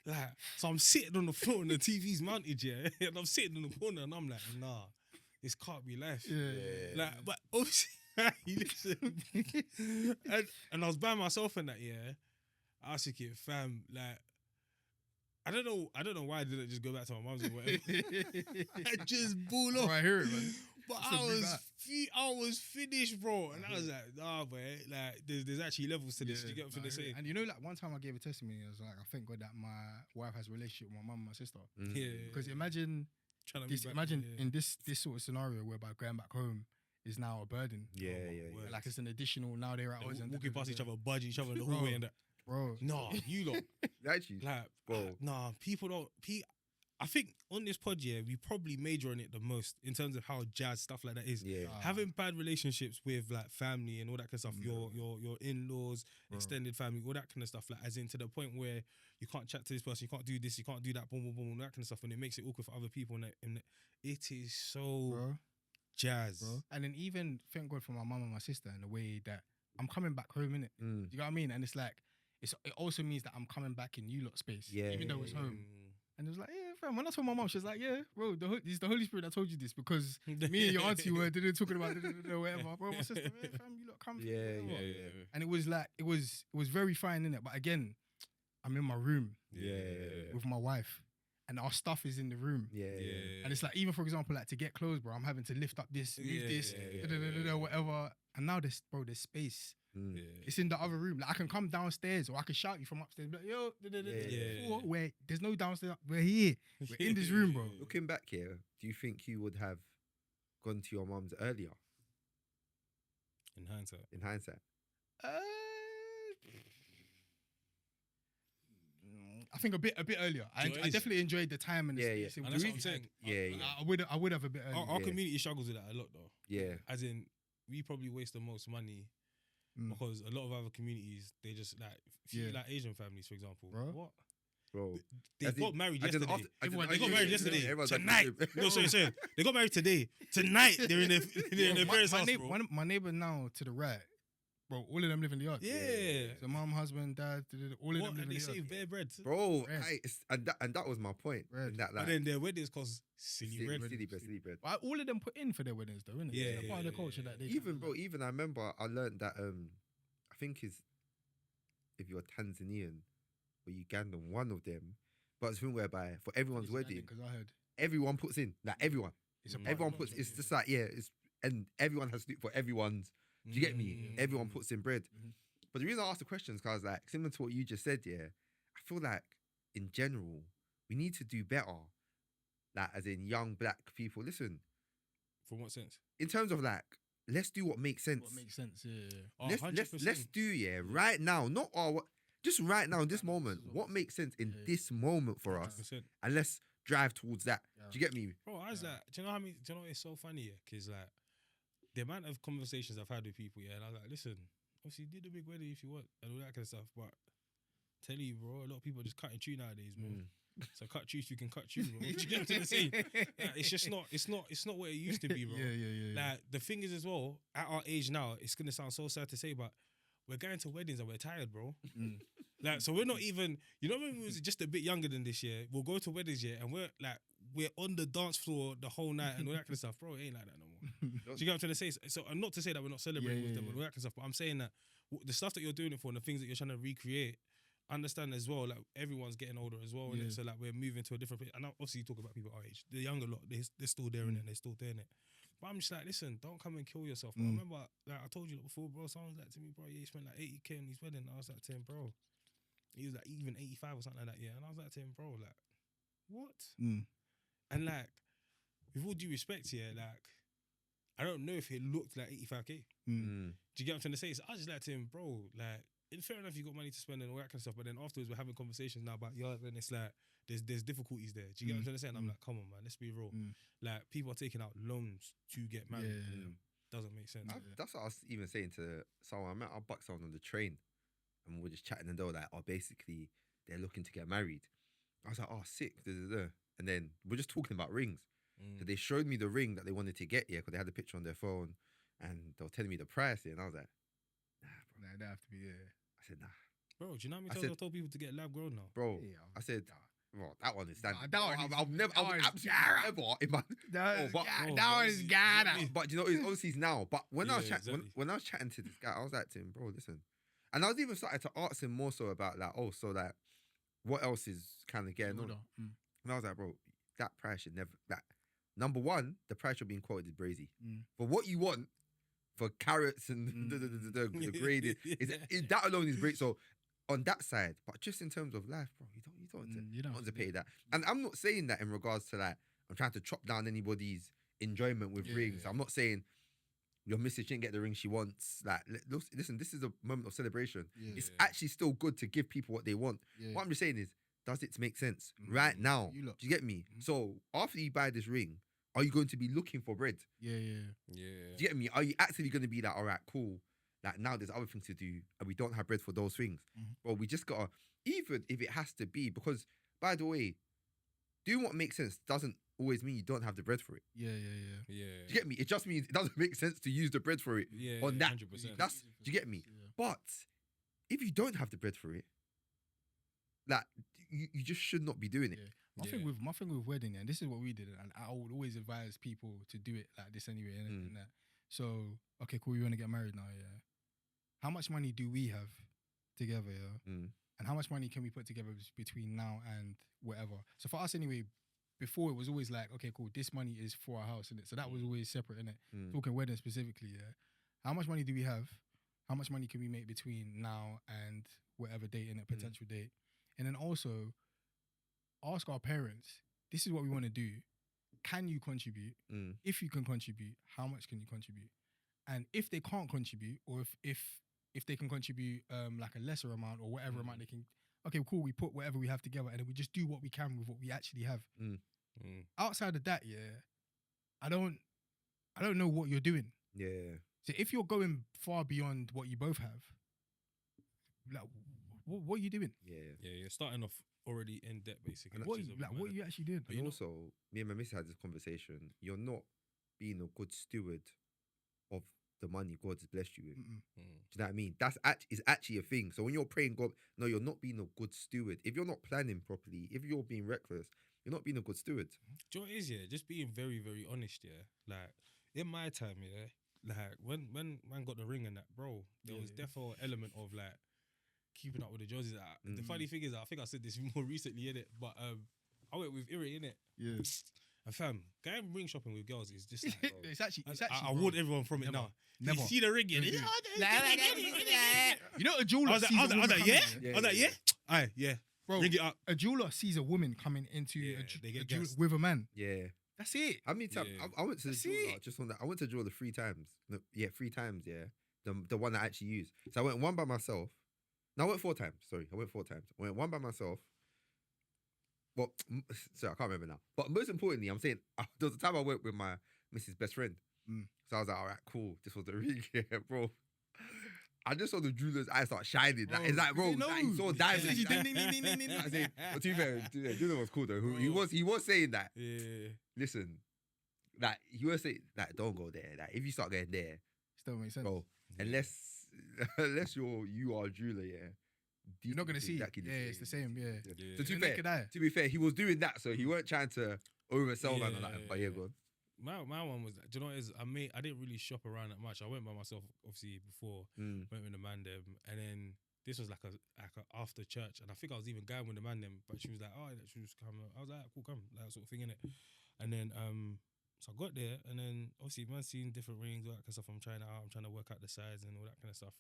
Like, so I'm sitting on the floor and the TV's mounted, yeah. And I'm sitting in the corner and I'm like, nah, this can't be life. Yeah. Like, but obviously, listen. and I was by myself in that, yeah. I was thinking, fam, like, I don't know why I didn't just go back to my mum's or whatever. I just ball off. Oh, I hear it, man. But So bring that. I was finished, bro. And I was like, nah, boy. Like, there's actually levels to this. You get what I'm saying? And you know, like one time I gave a testimony, I was like, I thank God that my wife has a relationship with my mum and my sister. Yeah. Because imagine Trying to this, be back, imagine yeah. in this sort of scenario whereby going back home is now a burden. Yeah. word. Like it's an additional. Now they're at Like, odds and walking past each other, budging each other in the Bro. hallway and that. bro. Nah, you lot. Actually, Like, Bro. nah, people don't. I think on this pod, yeah, we probably major on it the most in terms of how jazz stuff like that is. yeah. Having bad relationships with like family and all that kind of stuff, your in-laws, extended family, all that kind of stuff, like as in to the point where you can't chat to this person, you can't do this, you can't do that, boom, boom, boom, all that kind of stuff, and it makes it awkward for other people. And it is so Bro. jazz. Bro. And then even thank God for my mum and my sister in the way that I'm coming back home, innit? Mm. Do you know what I mean? And it's like it also means that I'm coming back in you lot space, Yeah, even though it's Mm. home. And it was like, yeah, fam. When I told my mom, she was like, yeah, bro, it's the Holy Spirit that told you this because me and your auntie were talking about whatever. Bro, my sister, yeah, fam, you lot come. Yeah. And it was like, it was very fine, innit? But again, I'm in my room with my wife and our stuff is in the room. Yeah. And it's like, even for example, like to get clothes, bro, I'm having to lift up this, move Yeah, this, yeah. whatever. And now there's space. Mm. It's in the other room. Like I can come downstairs or I can shout you from upstairs. Be like, yo, Yeah. Before, where there's no downstairs. We're here. We're in this room, bro. Looking back here, do you think you would have gone to your mum's earlier In hindsight. in hindsight? I think a bit earlier. I Do you know what it is? definitely enjoyed the time and the Yeah, space. yeah. It And was that's what I'm really- saying. Yeah. I would have a bit earlier. Our Yeah. community struggles with that a lot, though. Yeah. As in, we probably waste the most money because a lot of other communities, they just like, Yeah. like Asian families, for example. Bro. What? Bro. They As in- got married as in yesterday. after- as in They got after- married yesterday. Everyone's like, Tonight. No, sorry. They got married today. Tonight, they're in their parents' house, bro. My neighbor now to the right, bro, all of them live in the yard. Yeah. So mom, husband, dad, all of What? them live And in they the save yard. bare bread. Bro, Bread. and that was my point. Bread. In that, But like, then their weddings cost silly bread. silly bread. But all of them put in for their weddings, though, innit? Yeah, It's part of the yeah, culture yeah. that they Even bro, even I remember I learned that I think is if you're Tanzanian or Ugandan, one of them, but it's a thing whereby for everyone's wedding, because I heard everyone puts in, like everyone. it's a Mm. part Everyone of puts the it's culture, just like, yeah, it's and everyone has to do it for everyone's. Do you get me? Mm. Everyone puts in bread. Mhm. But the reason I asked the questions, cause like similar to what you just said, yeah, I feel like in general we need to do better. Like as in young black people, listen. From what sense? In terms of like, let's do what makes sense. What makes sense? Yeah. Oh, let's 100%. do right now, not just right now in this moment. What makes sense in this moment for us, 100%. and let's drive towards that. Do you get me? Bro, I was like, do you know how many? Do you know what, it's so funny? Yeah, because like the amount of conversations I've had with people, yeah, and I was like, listen, obviously do the big wedding if you want and all that kind of stuff, but tell you, bro, a lot of people are just cutting tree nowadays, bro. So cut trees, you can cut trees, bro. Do you get what I'm saying? Like, it's just not. It's not what it used to be, bro. Yeah. Like the thing is as well, at our age now, it's gonna sound so sad to say, but we're going to weddings and we're tired, bro. Like, so we're not even. You know, when we was just a bit younger than this year, we'll go to weddings, yeah, and we're on the dance floor the whole night and all that kind of stuff, bro. It ain't like that no more. Do you get what I'm trying to say? So, and not to say that we're not celebrating with them and all that kind of stuff, but I'm saying that the stuff that you're doing it for and the things that you're trying to recreate. Understand as well, like everyone's getting older as well, innit? So like we're moving to a different place. And obviously you talk about people our age, the younger lot, they're still there in it, they're still doing it. But I'm just like, listen, don't come and kill yourself. Bro. I remember, like I told you before, bro. Someone was like to me, bro, yeah, he spent like 80K on his wedding. I was like to him, bro. He was like even 85 or something like that, yeah. And I was like to him, bro, like, what? And like, with all due respect, yeah, like, I don't know if it looked like 85K. Do you get what I'm trying to say? So I was just like to him, bro, like. Fair enough, you got money to spend and all that kind of stuff, but then afterwards we're having conversations now about and it's like there's difficulties there. Do you get what I'm trying to say? And I'm like, come on, man, let's be real. Like people are taking out loans to get married. Doesn't make sense. That's what I was even saying to someone. I bucked someone on the train, and we're just chatting, and they were like, "Oh, basically, they're looking to get married." I was like, "Oh, sick." And then we're just talking about rings. So they showed me the ring that they wanted to get, because they had the picture on their phone, and they were telling me the price, and I was like, "Nah, bro, Nah, that have to be I said, nah. Bro, do you know how many times I've told people to get lab grown now? Bro, Yeah, I said, well, that one is standard. That one I've never, I would absolutely never in my. That one is Ghana. But you know, it's obviously it's now. But when I was exactly. when I was chatting to this guy, I was like to him, bro, listen. And I was even starting to ask him more so about like, oh, so like, what else is kind of getting on? And I was like, bro, that price should never. That number one, the price you're being quoted is brazy. For what you want, for carrots and the grading, that alone is great. So on that side, but just in terms of life, bro, you don't want to pay that. And I'm not saying that in regards to like I'm trying to chop down anybody's enjoyment with rings. I'm not saying your missus shouldn't get the ring she wants. Like, listen, this is a moment of celebration. It's actually still good to give people what they want. What I'm just saying is, does it make sense right now? Do you get me? So after you buy this ring, are you going to be looking for bread? Yeah. Do you get me? Are you actually going to be like, all right, cool. Like now there's other things to do and we don't have bread for those things. Well, we just gotta, even if it has to be, because by the way, doing what makes sense doesn't always mean you don't have the bread for it. Yeah. Do you get me? It just means it doesn't make sense to use the bread for it on that. 100%. That's, do you get me? But if you don't have the bread for it, like you just should not be doing it. My thing with wedding, and this is what we did, and I would always advise people to do it like this anyway. And that. So, okay, cool, you want to get married now, yeah? How much money do we have together, yeah? And how much money can we put together between now and whatever? So for us anyway, before it was always like, okay, cool, this money is for our house, innit? So that was always separate, innit? Talking wedding specifically, yeah? How much money do we have? How much money can we make between now and whatever date, innit? Potential date. And then also, ask our parents, this is what we want to do. Can you contribute? If you can contribute, how much can you contribute? And if they can't contribute, or if they can contribute like a lesser amount or whatever amount they can, okay, cool, we put whatever we have together and then we just do what we can with what we actually have. Outside of that, yeah, I don't know what you're doing. Yeah. So if you're going far beyond what you both have, like, what are you doing? Yeah, you're starting off already in debt, basically. What are you actually doing? And also, me and my missus had this conversation. You're not being a good steward of the money God has blessed you with. Do you know what I mean? That's actually a thing. So when you're praying God, no, you're not being a good steward. If you're not planning properly, if you're being reckless, you're not being a good steward. Do you know what it is, yeah? Just being very, very honest, yeah? Like, in my time, yeah, like, when man got the ring and that, bro, there was definitely an element of, like, keeping up with the Joneses. The funny thing is, I think I said this more recently, innit? But I went with Iri, innit? Yeah. And fam, going ring shopping with girls is just like, it's actually. I warn everyone from it Never. now. Never. You see the ring, yeah? Don't do it. I You know, a jeweler was like, sees I a was woman like, coming yeah? in, I was like, yeah? Aye, yeah. Bro, Ring it up. a jeweler sees a woman coming into Yeah, a they get jeweler gassed. with a man. Yeah. That's it. How many times? Yeah. I went to the That's jeweler it. just on that. I went to the jeweler 3 times. No, yeah, 3 times. Yeah, the one that I actually used. So I went one by myself. No, I went 4 times. Sorry, I went 4 times. I went one by myself. Well, sorry, I can't remember now. But most importantly, I'm saying there was a time I went with my Mrs. best friend. So I was like, all right, cool. This was the ring, yeah, bro. I just saw the jeweler's eyes start shining. Like, it's like, bro, Bro, like, he saw diamonds. Ding, Like, ding, ding, ding, ding, ding, ding. I say, but to be fair, jeweler was cool though. He was saying that. Yeah. Listen, like he was saying, like don't go there. Like if you start going there, Still makes sense. bro, unless you are a jeweler, yeah, You're not gonna see. exactly Yeah, it's the same. Yeah. Yeah. So Your naked eye. to be fair, he was doing that, so he weren't trying to oversell man or Yeah, that. But yeah, go on. My one was, do you know what it is? I didn't really shop around that much. I went by myself, obviously, before. Went with the Mandem, and then this was like a after church, and I think I was even going with the Mandem, but she was like, oh, she was coming. I was like, cool, come, like sort of thing, innit? And then so I got there, and then obviously man seeing different rings, all that kind of stuff. I'm trying to work out the size and all that kind of stuff.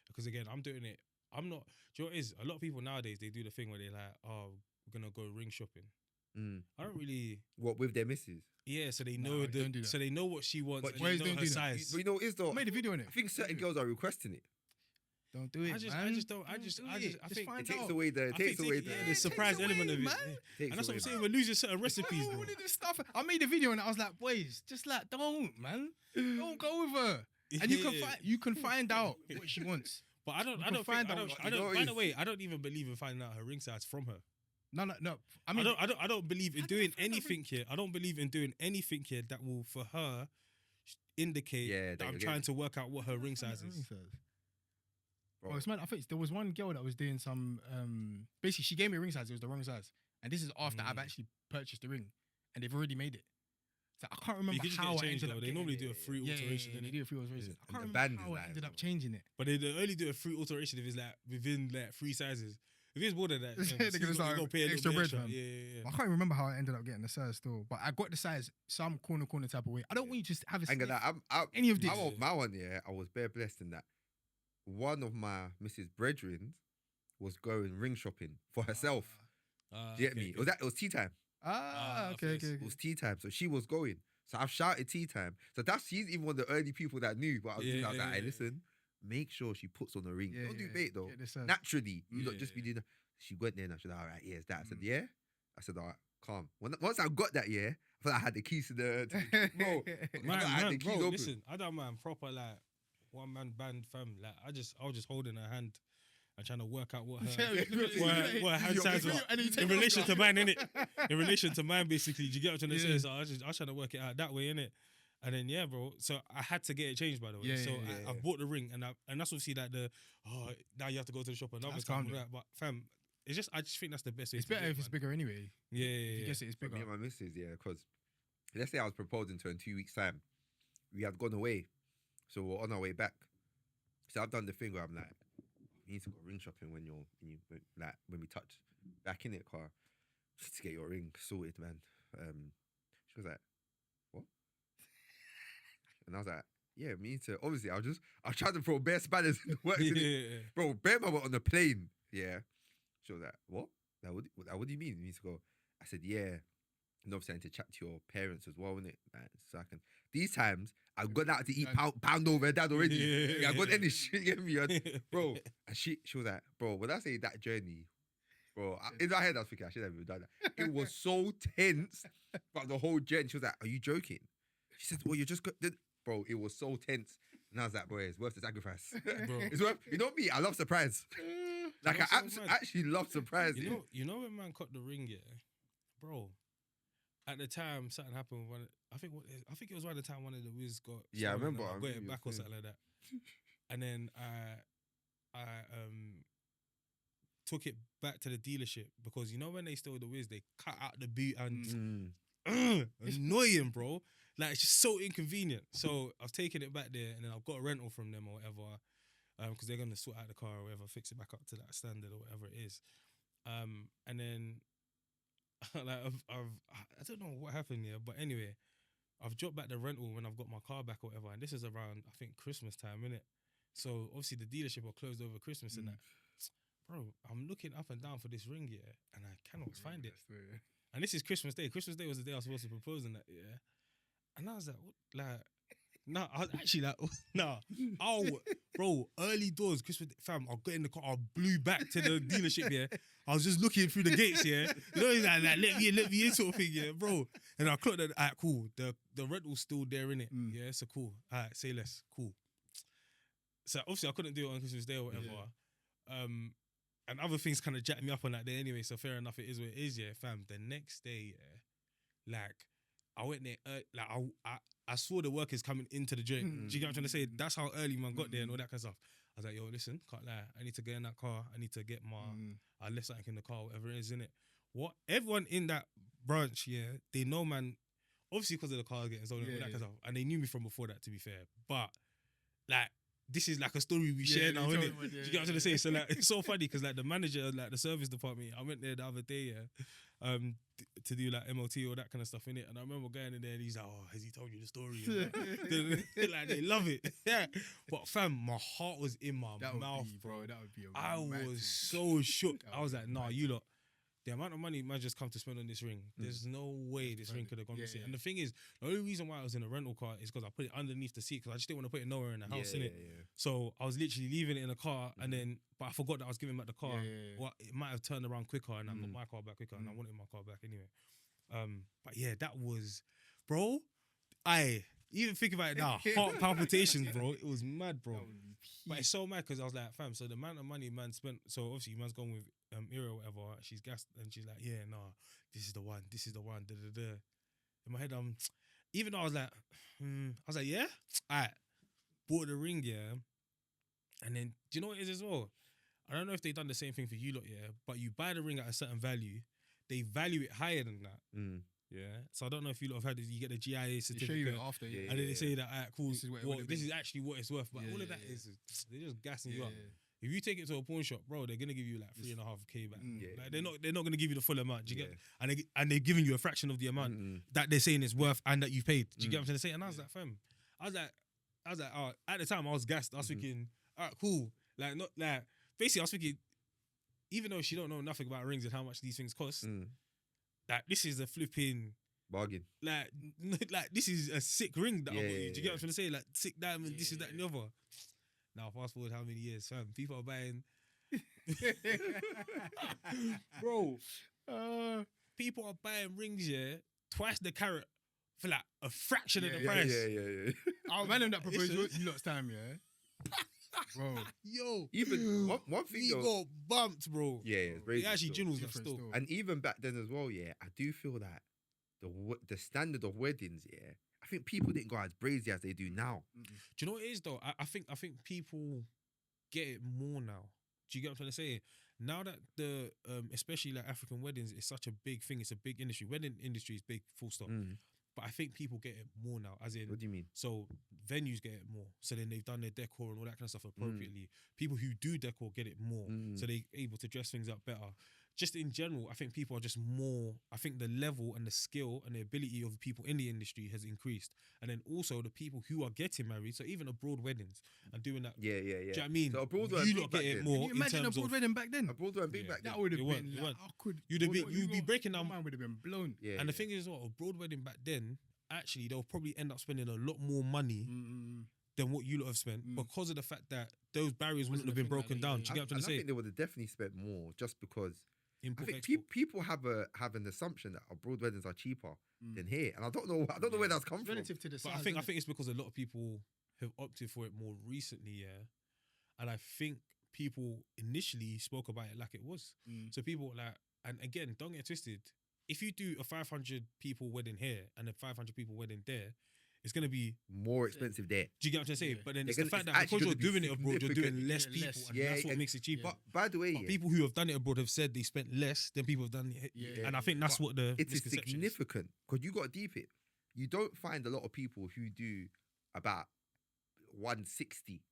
Because again, I'm doing it. I'm not. Do you know what it is? A lot of people nowadays they do the thing where they're like, oh, we're gonna go ring shopping. I don't really. What with their missus? Yeah, so they No, know don't do that. so they know what she wants. But And why they is know don't her do that? size. But you know what it is though? I made a video on it. I think certain girls are requesting it. Don't do it, I just man. don't. I Don't do think it. I It think takes away the. It takes away the. the surprise takes element away, of it. man. Yeah. And that's what I'm saying. We're losing certain recipes, bro. All of this stuff. I made a video and I was like, boys, just like, don't, man. Don't go with her. And you can find out what she wants. But I don't. You I can don't. find Think, I out don't. what I you don't. know By the is- way, I don't even believe in finding out her ring size from her. No. I mean, I don't believe in How do I doing find out anything here. I don't believe in doing anything here that will for her indicate Yeah, that that I'm you're trying to work out what her ring size is. Bro, it's mad. I think there was one girl that was doing some. Basically, she gave me a ring size. It was the wrong size, and this is after I've actually purchased the ring, and they've already made it. So I can't But you remember can just how get I it changed ended though. up They getting normally it. do a free Yeah, alteration. they innit? do a free alteration. I And can't the remember band how is I like ended as up well. changing it. But they only do a free alteration if it's like within like 3 sizes. If it's more than that, They're gonna start pay a extra little bit bread, fam. Yeah. I can't remember how I ended up getting the size still, but I got the size some corner type of way. I don't want you to just have a Hang on, sniff. Any of this. my one, yeah, I was bare blessed in that. One of my Mrs. Brethren was going ring shopping for herself. Do you get me? It was tea time. Okay. It was tea time, so she was going. So I've shouted tea time. So she's even one of the early people that knew. But I was like, hey, listen, make sure she puts on a ring. Don't do bait though. Get the size. Naturally, you not Yeah, just be doing that. She went there and I said, all right, yeah, it's that. I said, Mm. yeah. I said, all right, calm. Once I got that, yeah, I thought I had the keys to the bro. I had the keys bro, open. listen, I don't mind proper like one man band fam. Like I was just holding her hand and trying to work out what her hand size was in relation to mine, innit? In relation to mine, basically. Do you get what I'm trying to say? So I was trying to work it out that way, innit? And then yeah, bro. So I had to get it changed, by the way. Yeah, so yeah, I bought the ring, and that's obviously like now you have to go to the shop another That's time. calm, That. But fam, I just think that's the best way. It's to do better it, if it's man. bigger anyway. Yeah, If you guess it, it's But bigger. me and my missus, yeah, because let's say I was proposing to her in 2 weeks' time. We had gone away. So we're on our way back. So I've done the thing where I'm like, you need to go ring shopping when when we touch back in it car. Just to get your ring sorted, man. She was like, what? And I was like, yeah, me need to. Obviously, I was trying to throw bare spanners in the works. Yeah. Bro, bear man were on the plane. Yeah. She was like, what? What do you mean? You need to go? I said, yeah. And obviously I need to chat to your parents as well, innit? Like, so I can. These times, I've gone out to eat pound over dad already. Yeah. I've got any shit, get me? Bro. And she was like, bro, when I say that journey, bro, in my head I was thinking, I should have even done that. It was so tense, but the whole journey, she was like, are you joking? She said, well, you're just bro, it was so tense. And I was like, bro, it's worth the sacrifice. Bro. It's worth, you know me, I love surprise. Like, I What's so mad? actually love surprise. You know when man cut the ring, yeah, bro. At the time, something happened. I think it was around the time one of the Wiz got. Yeah, I stolen and remember, I got remember it you back or saying. something like that. And then I took it back to the dealership because you know when they stole the Wiz, they cut out the boot and annoying, bro. Like it's just so inconvenient. So I was taking it back there, and then I've got a rental from them or whatever, because they're gonna sort out the car or whatever, fix it back up to that standard or whatever it is. And then like I don't know what happened here, but anyway, I've dropped back the rental when I've got my car back or whatever, and this is around I think Christmas time, innit? So obviously the dealership are closed over Christmas and that. Bro, I'm looking up and down for this ring, yeah, and I cannot find it. And this is Christmas Day. Christmas Day was the day I was supposed to propose and that, yeah. And I was like, what? Like, nah, I was actually like, nah. Oh, bro, early doors, Christmas Day, fam, I got in the car, I blew back to the dealership, yeah. I was just looking through the gates, yeah. You know, like let me in sort of thing, yeah, bro. And I clocked that, all right, cool. The rental's still there, innit? Yeah, so cool. All right, say less, cool. So obviously I couldn't do it on Christmas Day or whatever. Yeah. And other things kind of jacked me up on that day anyway, so fair enough, it is what it is, yeah, fam. The next day, yeah, like, I went there, like, I saw the workers coming into the joint. Do you get what I'm trying to say? That's how early man got there and all that kind of stuff. I was like, yo, listen, can't lie. I need to get in that car. I need to get my, I left something in the car, whatever it is, innit? What? Everyone in that branch, yeah, they know, man, obviously because of the car getting stolen, all that kind of stuff. And they knew me from before that, to be fair. But, like, this is like a story we share now, innit? Do you get what I'm trying to say? So, like, it's so funny because, like, the manager, like, the service department, I went there the other day, yeah, to do, like, MOT or that kind of stuff, innit? And I remember going in there and he's like, oh, has he told you the story? Like, they love it. Yeah. But, fam, my heart was in my mouth, bro. That would be I was so shook. I was like, nah, you lot. The amount of money man just come to spend on this ring, there's no way this ring could have gone missing. And the thing is, the only reason why I was in a rental car is because I put it underneath the seat because I just didn't want to put it nowhere in the house, innit? So I was literally leaving it in the car and then, but I forgot that I was giving back the car. Well, it might have turned around quicker and I got my car back quicker and I wanted my car back anyway. But yeah, that was, bro, even think about it now, heart palpitations, bro. It was mad, bro. But it's so mad because I was like, fam, so the amount of money man spent, so obviously man's gone with Ira or whatever, she's gassed and she's like, yeah, nah, this is the one, da da da. In my head, even though I was like, yeah, alright, bought the ring, yeah. And then, do you know what it is as well? I don't know if they've done the same thing for you lot, yeah, but you buy the ring at a certain value, they value it higher than that. Yeah. So I don't know if you lot have had this, you get the GIA certificate. They show you after, and then they say that, alright, cool, this is actually what it's worth. But all of that is, they're just gassing you up. If you take it to a pawn shop, bro, they're gonna give you like 3.5K back. Like they're not gonna give you the full amount. Do you get? And they're giving you a fraction of the amount that they're saying it's worth and that you paid. Do you get what I'm trying to say? And I was like, fam, I was like, oh, at the time I was gassed. I was thinking, alright, cool. Like not like basically I was thinking, even though she don't know nothing about rings and how much these things cost, like this is a flipping bargain. Like this is a sick ring that I got you. Do you get what I'm trying to say? Like sick diamond, this is that and the other. Now, fast forward how many years, fam? People are buying. Bro, people are buying rings, yeah, twice the carat for like a fraction of the price. I'll man them that proposed you lot's time, yeah. Bro, yo, even one thing we though, got bumped, bro. It's crazy it actually still. jingles that still. And even back then as well, yeah, I do feel that the standard of weddings, yeah, I think people didn't go as brazy as they do now. Do you know what it is though? I think people get it more now. Do you get what I'm trying to say? Now that the especially like African weddings is such a big thing, it's a big industry. Wedding industry is big, full stop. But I think people get it more now, as in. What do you mean? So venues get it more. So then they've done their decor and all that kind of stuff appropriately. People who do decor get it more. So they're able to dress things up better. Just in general, I think people are just more, I think the level and the skill and the ability of people in the industry has increased. And then also the people who are getting married, so even abroad weddings and doing that. Yeah. Do you know what I mean? So abroad wedding you lot get it more. Can you imagine in a terms broad of, wedding back then? Abroad wedding big back then. That would have It been weren't. like, you'd be breaking down. My mind would have been blown. Yeah. And the thing is, what a broad wedding back then, actually, they'll probably end up spending a lot more money than what you lot have spent because of the fact that those barriers wouldn't have been broken down. Do you get what I'm trying to say? I think they would have definitely spent more just because. Import, I think people have an assumption that abroad weddings are cheaper than here, and I don't know where that's come from. Relative to the size, but I think it's because a lot of people have opted for it more recently, yeah. And I think people initially spoke about it like it was. So people like, and again, don't get twisted. If you do a 500 people wedding here and a 500 people wedding there, it's going to be more expensive there. Do you get what I'm trying to say? Yeah. But then It's it's the fact that actually because you're gonna be doing it abroad, you're doing less people. less. And Yeah, that's what and- makes it cheaper. But by the way, But people who have done it abroad have said they spent less than people have done it. Yeah. And I think that's But what the it is misconception is. significant because you got to deep it. You don't find a lot of people who do about 160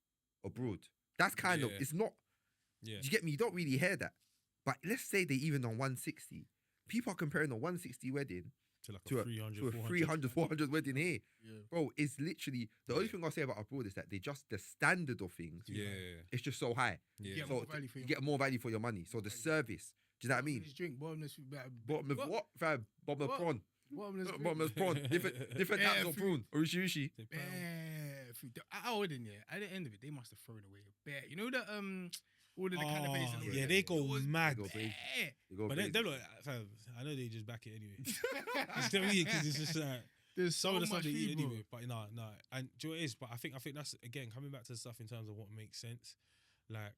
abroad. That's kind of, Yeah. it's not. Yeah. Do you get me? You don't really hear that. But let's say they even on 160. people are comparing a 160 wedding To like to a 300, to a 400. 300, 400 wedding here. Yeah. Bro, it's literally the only thing I'll say about abroad is that they just the standard of things. Yeah. It's just so high. Yeah. Get So more value for you your get more value for your money. So the service, do you know what I mean? Bottomless drink, bottomless. Bottomless what? Fam, bottomless What? prawn. Bottomless drink. Bottomless prawn. Different types of prawn. Urishi. Bare food. At our wedding, yeah. At the end of it, they must have thrown away bare. You know that all of the cannabis and all yeah, that? they go It was mad. They go crazy. bare. They go But crazy. they're like, fam, I know they just back it anyway. It's them because it's just like There's some so of the stuff much they eat food, bro. anyway. But no. And do you know what it is? But I think that's again coming back to the stuff in terms of what makes sense. Like,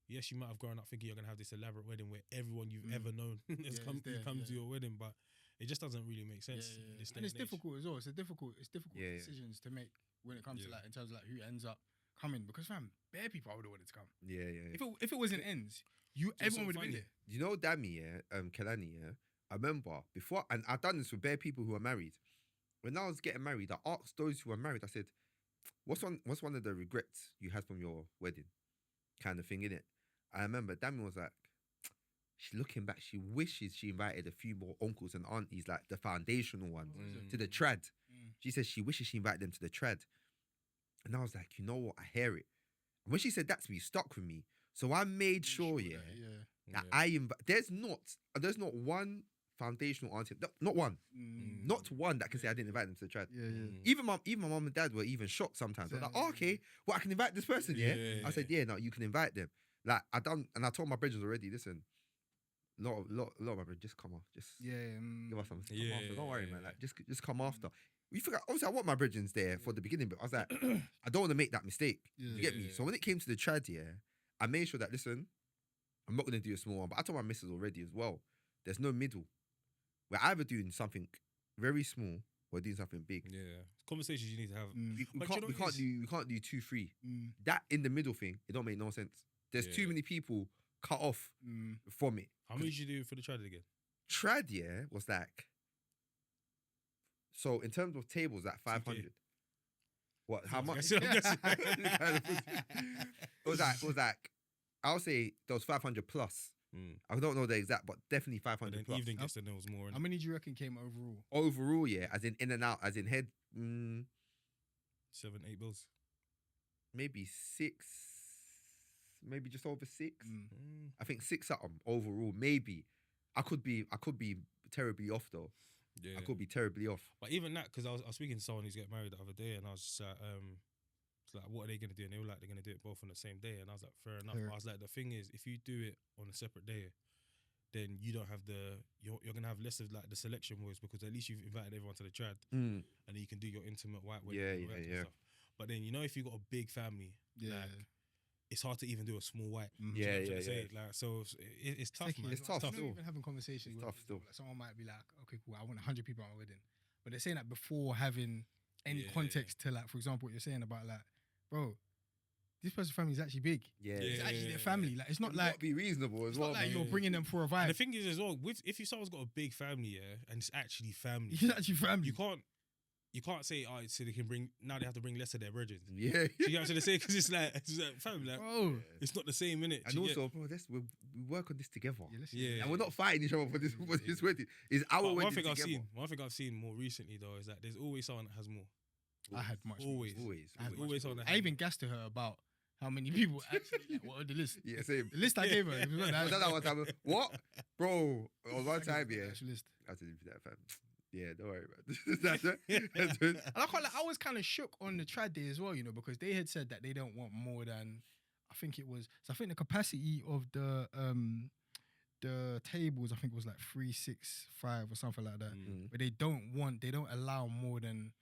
yes, you might have grown up thinking you're gonna have this elaborate wedding where everyone you've ever known has Yeah, come it's there, to yeah. your wedding, but it just doesn't really make sense. Yeah, in this day and it's age. difficult as well. It's difficult Yeah, yeah. decisions to make when it comes to Yeah. like in terms of like who ends up coming because fam, bare people I would have wanted to come. Yeah. If it wasn't ends, everyone would have been there. You know Dami, yeah, Kelani, yeah. I remember before, and I've done this with bare people who are married. When I was getting married, I asked those who are married. I said, "What's one of the regrets you had from your wedding?" Kind of thing, innit? I remember Dami was like, she's looking back. She wishes she invited a few more uncles and aunties, like the foundational ones, to the trad. She says she wishes she invited them to the trad, and I was like, you know what? I hear it. And when she said that to me, it stuck with me. So I made sure, yeah. Yeah. There's not one foundational auntie, not one, not one that can say I didn't invite them to the trad. Yeah. Even my mum and dad were even shocked sometimes. They're like, oh, okay, well I can invite this person, yeah. I said, yeah, no, you can invite them. Like I told my brothers already. Listen, lot of my brothers just come off, just give us some. Come after. Don't worry, man. Like just come after. You forgot. Obviously, I want my brethren there for the beginning, but I was like, I don't want to make that mistake. You get me? So when it came to the trad, yeah, I made sure that listen, I'm not going to do a small one, but I told my missus already as well. There's no middle. We're either doing something very small or doing something big. Yeah, conversations you need to have. We can't do 2, 3. That in the middle thing, it don't make no sense. There's too many people cut off from it. How many did you do for the trad again? Trad, yeah, was like. So in terms of tables, like 500. What? How much? I'm guessing. It was like I'll say there was 500 plus. I don't know the exact, but definitely 500 And then plus. evening guests, then there was more. How many do you reckon came overall? Overall, yeah, as in and out, as in head, 7, 8 bills. maybe 6, maybe just over 6. I think 6 something overall. Maybe I could be terribly off though. Yeah. I could be terribly off. But even that, because I was speaking to someone who's getting married the other day, and I was just like, it's like, what are they gonna do? And they were like, they're gonna do it both on the same day. And I was like, fair enough. Fair. But I was like, the thing is, if you do it on a separate day, then you don't have you're gonna have less of like the selection boys, because at least you've invited everyone to the trad, and then you can do your intimate white wedding. and all that kind of stuff. But then you know, if you got a big family, like, it's hard to even do a small white. Yeah. Like, so it's tough, man. It's tough I'm still. even having conversations. It's with tough people. still. Like, someone might be like, okay, cool, I want 100 people at my wedding, but they're saying that before having any Yeah. context to, like, for example, what you're saying about, like, bro, this person's family is actually big. Yeah. It's Yeah. actually their family. Like, it's not You like gotta be reasonable as it's well. not like man. you're bringing them for a And vibe. the thing is as well, if someone's got a big family, yeah, and it's actually family, It's actually family. you can't say, oh, so they have to bring less of their brethren. Yeah. Do you get what I'm trying to say? Because it's like family, like, Bro. it's not the same, innit? And also, bro, we work on this together. Yeah, listen. Yeah. And we're not fighting each other for this wedding. It's our But wedding together. one thing I've seen more recently though is that there's always someone that has more. I had much. Always. I had There's much always more. someone that I has even gassed to her about how many people actually like, what on the list. Yeah, same. The list I gave her. It was not I that. done that one time. What? Bro, one time, yeah. Actual list. I had to leave that, fam. Yeah, don't worry about it. That's it. And I can't, like, I was kind of shook on the trad day as well, you know, because they had said that they don't want more than, I think it was, so I think the capacity of the tables, I think it was like 365 or something like that. But they don't allow more than,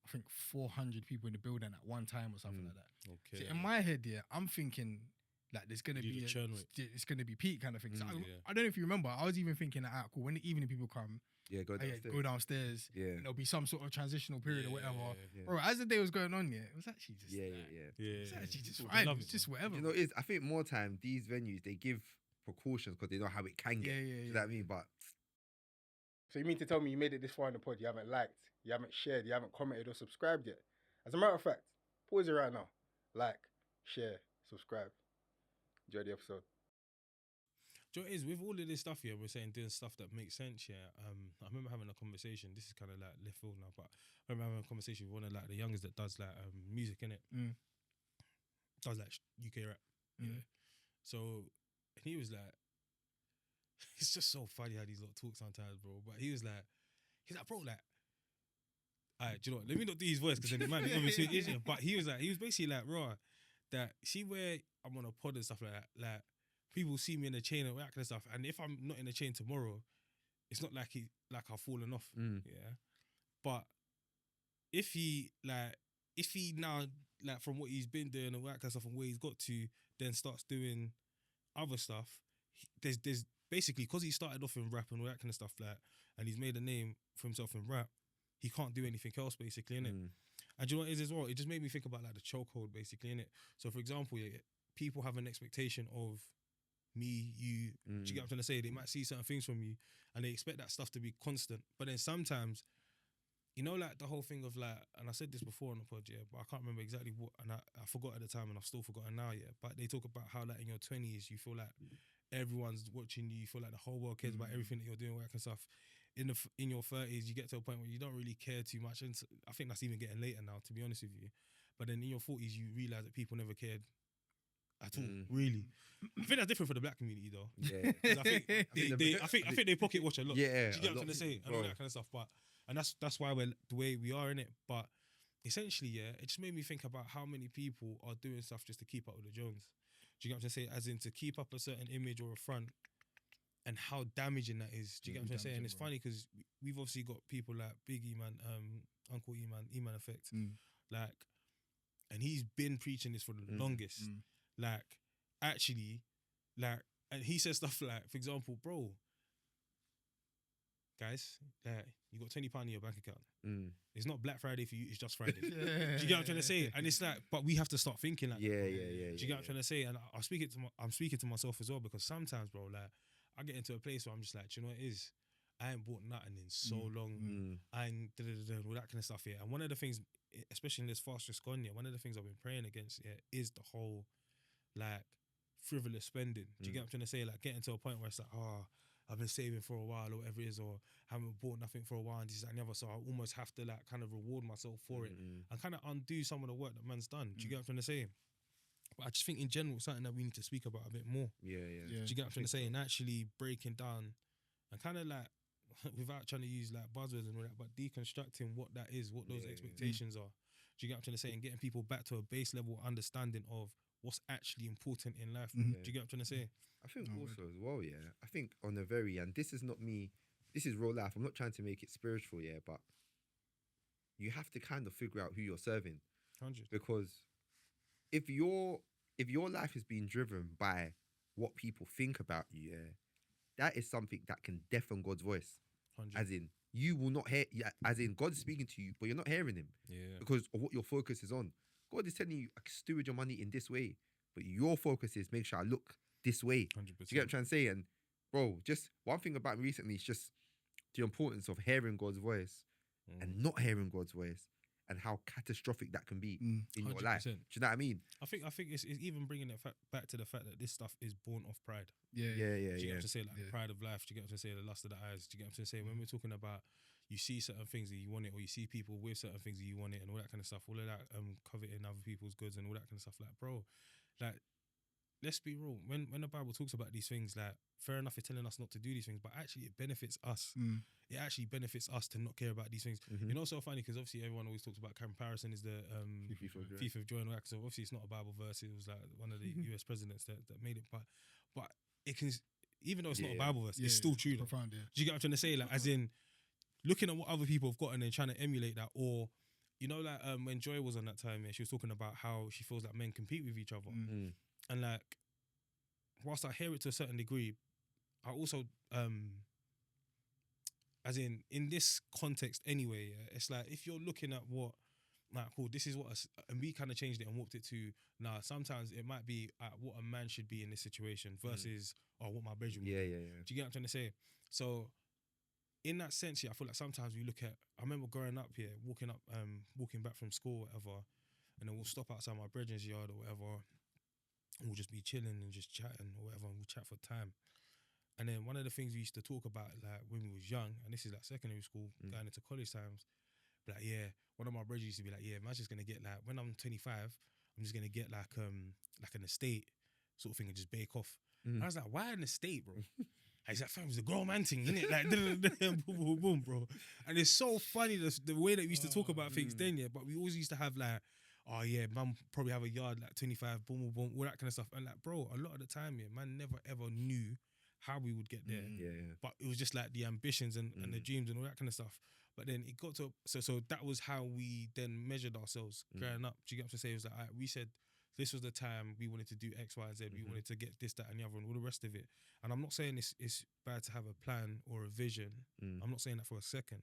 I think 400 people in the building at one time or something like that. Okay. So in my head, yeah, I'm thinking like there's gonna Do be the churn rate. it's gonna be peak kind of thing. So Yeah. I don't know if you remember, I was even thinking that, cool, when the evening people come, Yeah, go downstairs. go downstairs. Yeah. And there'll be some sort of transitional period or whatever. Yeah. Bro, as the day was going on, yeah, it was actually just Yeah. it's actually just They fine. love It's it, just whatever. You know, I think more time these venues they give precautions because they know how it can get. Yeah, Do you know what I mean? But So you mean to tell me you made it this far in the pod, you haven't liked, you haven't shared, you haven't commented or subscribed yet? As a matter of fact, pause it right now. Like, share, subscribe. Enjoy the episode. Do you know what it is with all of this stuff here? We're saying doing stuff that makes sense. Yeah. I remember having a conversation. This is kind of like left field now, but I remember having a conversation with one of like the youngest that does like music in it. Does like UK rap. Yeah. So he was like, it's just so funny how these lot talk sometimes, bro. But he's like, bro, like, alright, do you know what? Let me not do his voice because then it might be obviously it is. But he was basically like, raw, that see where I'm on a pod and stuff like that, like people see me in a chain and all that kind of stuff. And if I'm not in a chain tomorrow, it's not like I've fallen off. Yeah. But if he now like from what he's been doing and all that kind of stuff and where he's got to, then starts doing other stuff, there's basically because he started off in rap and all that kind of stuff, like, and he's made a name for himself in rap, he can't do anything else basically, innit? And do you know what it is as well? It just made me think about like the chokehold basically, innit? So for example, people have an expectation of me, you, do you get what I'm trying to say? They might see certain things from you and they expect that stuff to be constant. But then sometimes, you know, like the whole thing of like, and I said this before on the pod, yeah, but I can't remember exactly what, and I forgot at the time and I've still forgotten now, yeah. But they talk about how like in your 20s, you feel like everyone's watching you feel like the whole world cares about everything that you're doing, all that kind of stuff. In your 30s, you get to a point where you don't really care too much, and I think that's even getting later now, to be honest with you. But then in your 40s, you realise that people never cared at all, really. I think that's different for the black community though. Yeah. 'Cause I think they pocket watch a lot. Yeah, do you get a what I'm trying lot, to say and all bro. that kind of stuff. But and that's why we're the way we are in it. But essentially, yeah, it just made me think about how many people are doing stuff just to keep up with the Jones. Do you get what I'm trying to say? As in to keep up a certain image or a front, and how damaging that is. Do you get what I'm trying to say? And it's funny because we've obviously got people like Big E-Man, Uncle E-Man, E-Man Effect, like, and he's been preaching this for the longest. Like, actually, like, and he says stuff like, for example, bro, guys, like, you got £20 in your bank account. It's not Black Friday for you, it's just Friday. Do you get what I'm trying to say? And it's like, but we have to start thinking like that, bro. Do you get what I'm trying to say? And I'm speaking to myself as well, because sometimes, bro, like, I get into a place where I'm just like, do you know what it is? I ain't bought nothing in so long. I ain't all that kind of stuff, yeah. And one of the things, especially in this fast just gone, yeah, one of the things I've been praying against, yeah, is the whole, like, frivolous spending. Do you get what I'm trying to say? Like, getting to a point where it's like, I've been saving for a while or whatever it is, or haven't bought nothing for a while and this and the other, so I almost have to like kind of reward myself for it and kind of undo some of the work that man's done. Do you get what I'm trying to say? But I just think in general, something that we need to speak about a bit more. Do you get what I'm trying to say? And actually breaking down and kind of like, without trying to use like buzzwords and all that, but deconstructing what that is, what those expectations are. Do you get what I'm trying to say? And getting people back to a base level understanding of what's actually important in life. Do you get what I'm trying to say? I think also as well, yeah. I think on the very end, this is not me, this is real life. I'm not trying to make it spiritual, yeah, but you have to kind of figure out who you're serving. 100. Because if your life is being driven by what people think about you, yeah, that is something that can deafen God's voice. 100. As in, you will not hear, as in God's speaking to you, but you're not hearing him. Yeah. Because of what your focus is on. God is telling you, I can steward your money in this way, but your focus is make sure I look this way. 100%. Do you get what I'm trying to say? And bro, just one thing about me recently is just the importance of hearing God's voice and not hearing God's voice, and how catastrophic that can be in your life. 100%. Do you know what I mean? I think it's even bringing it back to the fact that this stuff is born of pride. Yeah. Do you get what I'm saying? Like the pride of life. Do you get what I'm saying? The lust of the eyes. Do you get what I'm saying? When we're talking about you see certain things that you want it, or you see people with certain things that you want it, and all that kind of stuff, all of that coveting other people's goods and all that kind of stuff. Like, bro, like, let's be real. When the Bible talks about these things, like, fair enough, it's telling us not to do these things, but actually it benefits us. It actually benefits us to not care about these things. You know, so funny because obviously everyone always talks about comparison is the thief of joy and all that. So obviously it's not a Bible verse. It was like one of the US presidents that made it, but it can, even though it's not a Bible verse, it's still true. Profound, yeah. Do you get what I'm trying to say? Like, as in, looking at what other people have got and then trying to emulate that, or you know, like when Joy was on that time, she was talking about how she feels like men compete with each other, and like, whilst I hear it to a certain degree, I also as in this context anyway, it's like if you're looking at what, like, cool, this is what and we kind of changed it and warped it to sometimes it might be what a man should be in this situation versus what my bedroom would be. Do you get what I'm trying to say? So in that sense, I feel like sometimes we look at, I remember growing up here, walking back from school or whatever, and then we'll stop outside my brethren's yard or whatever, and we'll just be chilling and just chatting or whatever, and we'll chat for time. And then one of the things we used to talk about, like when we was young, and this is like secondary school, going into college times, like one of my brothers used to be like, I'm just gonna get like when I'm 25, I'm just gonna get like an estate sort of thing and just bake off. I was like, why an estate, bro? He's like, fam, it's a grown man thing, innit? Like, boom, boom, boom, bro. And it's so funny the way that we used to talk about things then, yeah. But we always used to have like, oh yeah, man probably have a yard like 25, boom, boom, boom, all that kind of stuff. And like, bro, a lot of the time, yeah, man never ever knew how we would get there. But it was just like the ambitions and the dreams and all that kind of stuff. But then it got to so that was how we then measured ourselves growing up. Do you get what I'm saying? It was like, all right, we said this was the time we wanted to do X, Y, Z. We wanted to get this, that, and the other, and all the rest of it. And I'm not saying it's bad to have a plan or a vision. I'm not saying that for a second.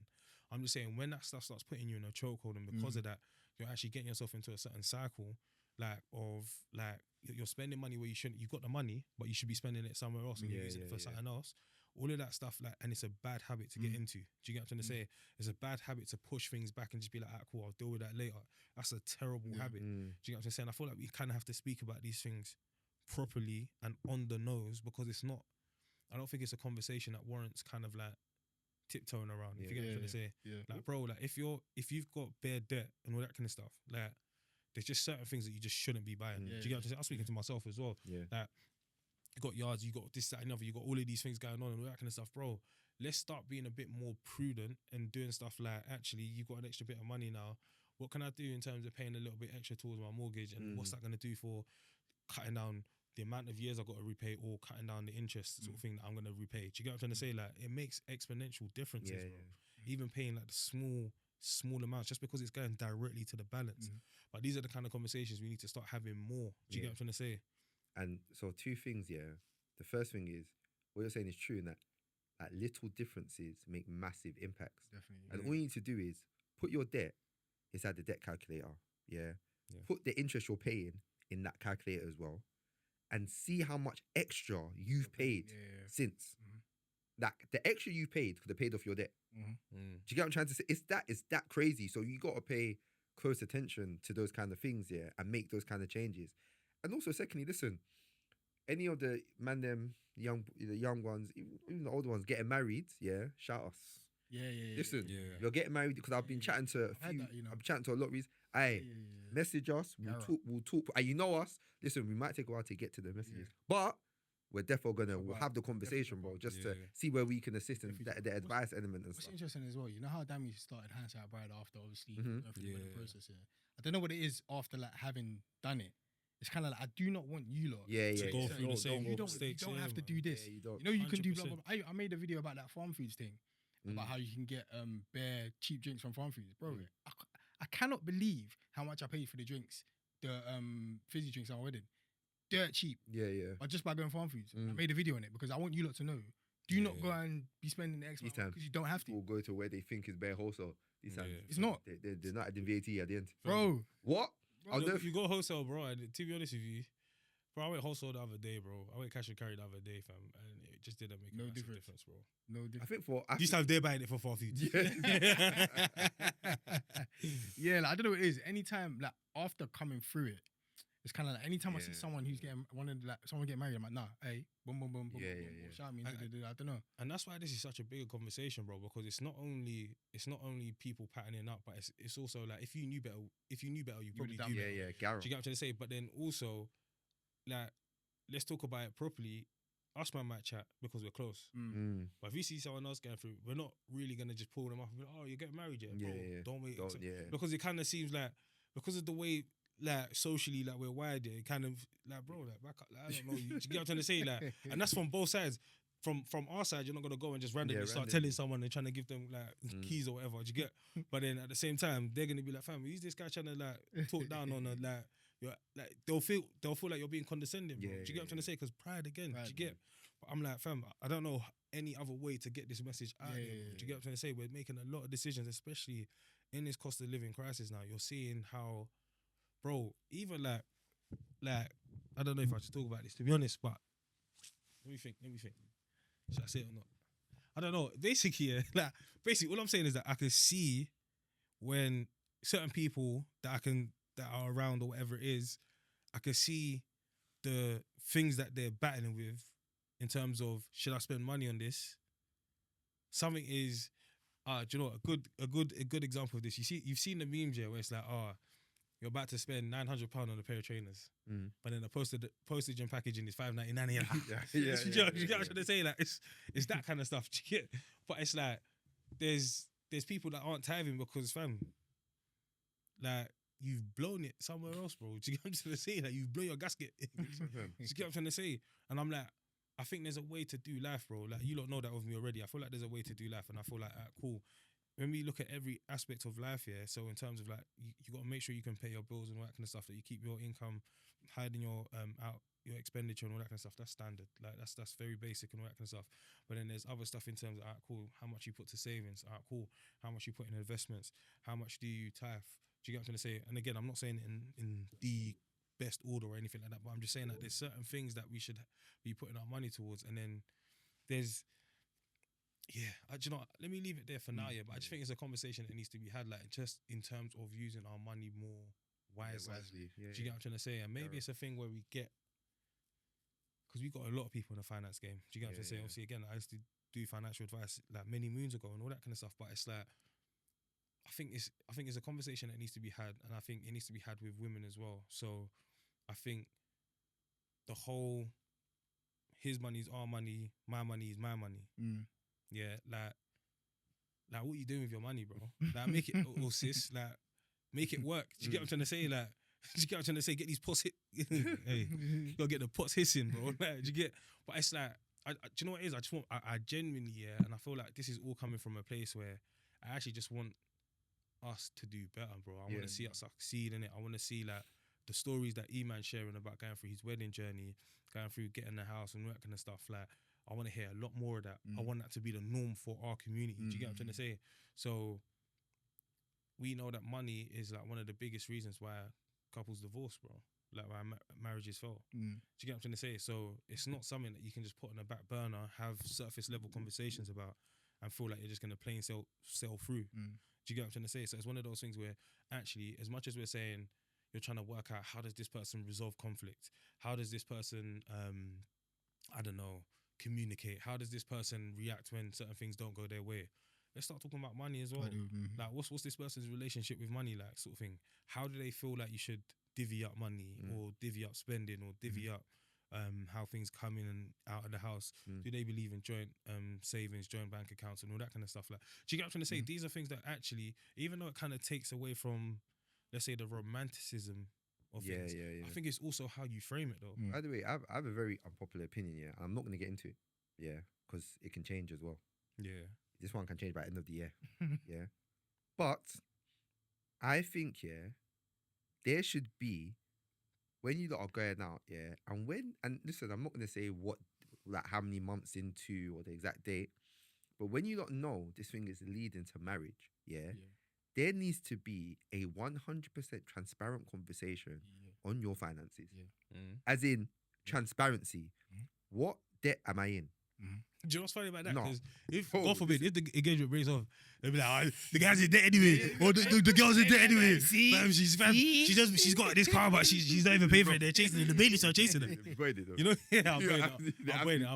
I'm just saying when that stuff starts putting you in a chokehold, and because of that, you're actually getting yourself into a certain cycle, like of like you're spending money where you shouldn't. You've got the money, but you should be spending it somewhere else and you're using it for something else. All of that stuff, like, and it's a bad habit to get into. Do you get what I'm trying to say? It's a bad habit to push things back and just be like, cool, I'll deal with that later. That's a terrible habit. Do you get what I'm saying? I feel like we kind of have to speak about these things properly and on the nose, because it's not, I don't think it's a conversation that warrants kind of like tiptoeing around. If you get what I'm trying to say. Like, bro, like if you've got bare debt and all that kind of stuff, like there's just certain things that you just shouldn't be buying. Do you get what I'm saying? I'm speaking to myself as well. Like, you got yards, you got this, that, and other, you got all of these things going on and all that kind of stuff, bro. Let's start being a bit more prudent and doing stuff like, actually, you've got an extra bit of money now. What can I do in terms of paying a little bit extra towards my mortgage, and what's that going to do for cutting down the amount of years I've got to repay, or cutting down the interest sort of thing that I'm going to repay? Do you get what I'm trying to say? Like, it makes exponential differences, bro. Even paying like the small amounts, just because it's going directly to the balance. But these are the kind of conversations we need to start having more. Do you get what I'm trying to say? And so two things, The first thing is, what you're saying is true, in that little differences make massive impacts. Definitely. And all you need to do is put your debt inside the debt calculator, Put the interest you're paying in that calculator as well, and see how much extra you've paid since. Like, the extra you paid could have paid off your debt. Do you get what I'm trying to say? It's that crazy. So you got to pay close attention to those kind of things, and make those kind of changes. And also, secondly, listen, any of the Mandem the young ones, even the older ones getting married, shout us. Listen, you're getting married, because I've been chatting to a few. I've been chatting to a lot of these. Message us. We'll talk. And you know us. Listen, we might take a while to get to the messages, but we're definitely we'll have the conversation, bro, just to see where we can assist in the advice element and What's stuff. interesting as well, you know how Dammy started Hindsight Bride after obviously going through the wedding process. I don't know what it is after like having done it. It's kind of like, I do not want you lot to go through the same you don't mistakes. have to do this. You don't. You know, you can do 100%. blah, blah, blah. I made a video about that farm foods thing, about how you can get bare cheap drinks from farm foods, bro. I cannot believe how much I paid for the drinks, the fizzy drinks at my wedding. Dirt cheap. But just by going farm foods. I made a video on it because I want you lot to know. Do not go and be spending the extra because you don't have to. People go to where they think is bare wholesale. It's not. They're not adding VAT at the end. Bro. What? Bro, if you go wholesale, bro, and to be honest with you, bro, I went wholesale the other day, bro. I went cash and carry the other day, fam, and it just didn't make a difference, bro. No difference. I think for This time they're buying it for farm foods. Yeah, like, I don't know what it is. Anytime, like, after coming through it, it's kind of like anytime I see someone who's getting someone get married, I'm like, nah, hey, boom, boom, boom, boom, boom, boom, shout me, I don't know. And that's why this is such a bigger conversation, bro, because it's not only people patterning up, but it's also like, if you knew better, you probably do better. Gareth. Do you get what I'm trying to say? But then also, like, let's talk about it properly. Us man might chat because we're close. But if you see someone else going through, we're not really gonna just pull them up and be like, oh, you're getting married yet? Bro, don't wait. Because it kind of seems like, because of the way, like, socially, like, we're wired, it kind of like, bro, like, back up, like, I don't know, you get what I'm trying to say, like, and that's from both sides. From our side, you're not gonna go and just randomly start telling someone and trying to give them like keys or whatever. Do you get? But then at the same time, they're gonna be like, fam, who's this guy trying to like talk down on a like? You're like, they'll feel like you're being condescending, bro. Do you get what I'm trying to say? Because pride again. Do you get? But I'm like, fam, I don't know any other way to get this message out there. Do you get what I'm trying to say? We're making a lot of decisions, especially in this cost of living crisis now. You're seeing how, bro, even like I don't know if I should talk about this, to be honest, but let me think. Should I say it or not? I don't know. Basically, all I'm saying is that I can see when certain people that are around or whatever it is, I can see the things that they're battling with in terms of should I spend money on this? Something is, do you know what, a good example of this? You've seen the memes here where it's like, you're about to spend £900 on a pair of trainers, but then the postage and packaging is £5.99. Yeah, You get what I'm trying to say? Like it's that kind of stuff. Do you get? But it's like there's people that aren't tithing because fam, like you've blown it somewhere else, bro. Do you get what I'm trying to say? Like you've blown your gasket. Do you get what I'm trying to say? And I'm like, I think there's a way to do life, bro. Like you don't know that of me already. I feel like there's a way to do life, and I feel like cool. When we look at every aspect of life here, so in terms of like you got to make sure you can pay your bills and all that kind of stuff, that you keep your income, hiding your out your expenditure and all that kind of stuff. That's standard. Like that's very basic and all that kind of stuff. But then there's other stuff in terms of cool, how much you put to savings, cool, how much you put in investments, how much do you tithe? Do you get what I'm trying to say? And again, I'm not saying it in the best order or anything like that, but I'm just saying that there's certain things that we should be putting our money towards, and then there's do you know what? Let me leave it there for now, but I just think it's a conversation that needs to be had, like just in terms of using our money more wisely. Yeah, Do you get what I'm trying to say? And maybe it's a thing where we get, because we got a lot of people in the finance game. Do you get what I'm trying to say? Obviously, again, I used to do financial advice like many moons ago and all that kind of stuff, but it's like I think it's a conversation that needs to be had, and I think it needs to be had with women as well. So I think the whole his money is our money, my money is my money. Yeah, like what you doing with your money, bro? Like make it, or sis, like make it work. Do you get what I'm trying to say? Like, do you get what I'm trying to say? Get these pots hit. Hey, you gotta get the pots hissing, bro. Like, do you get? But it's like, do you know what it is? I genuinely, and I feel like this is all coming from a place where I actually just want us to do better, bro. I want to see us succeed in it. I want to see like the stories that E-Man's sharing about going through his wedding journey, going through getting the house and all that kind of stuff. Like, I want to hear a lot more of that. I want that to be the norm for our community. Do you get what I'm trying to say? So we know that money is like one of the biggest reasons why couples divorce, bro. Like why marriages fail. Do you get what I'm trying to say? So it's not something that you can just put on the back burner, have surface level conversations about, and feel like you're just gonna plain sell through. Do you get what I'm trying to say? So it's one of those things where actually, as much as we're saying you're trying to work out how does this person resolve conflict, how does this person I don't know, communicate, how does this person react when certain things don't go their way, let's start talking about money as well. Like what's this person's relationship with money like, sort of thing. How do they feel like you should divvy up money or divvy up spending or divvy up how things come in and out of the house? Do they believe in joint savings, joint bank accounts and all that kind of stuff? Like, do you get what I'm trying to say? These are things that actually, even though it kind of takes away from, let's say, the romanticism of things, I think it's also how you frame it though. By the way, I have a very unpopular opinion, I'm not going to get into it, because it can change as well. This one can change by the end of the year. But I think, there should be, when you lot are going out, and listen, I'm not going to say what, like how many months into or the exact date, but when you lot know this thing is leading to marriage, there needs to be a 100% transparent conversation on your finances. As in transparency. What debt am I in? Do you know what's funny about that? No. Because if, God forbid, if the engagement breaks off, they'll be like, the guy's in debt anyway, or the girl's in debt anyway. Fam, she's got this car, but she's not even paying for it. They're chasing it. The bailiffs are chasing it. You know, I'm buying it.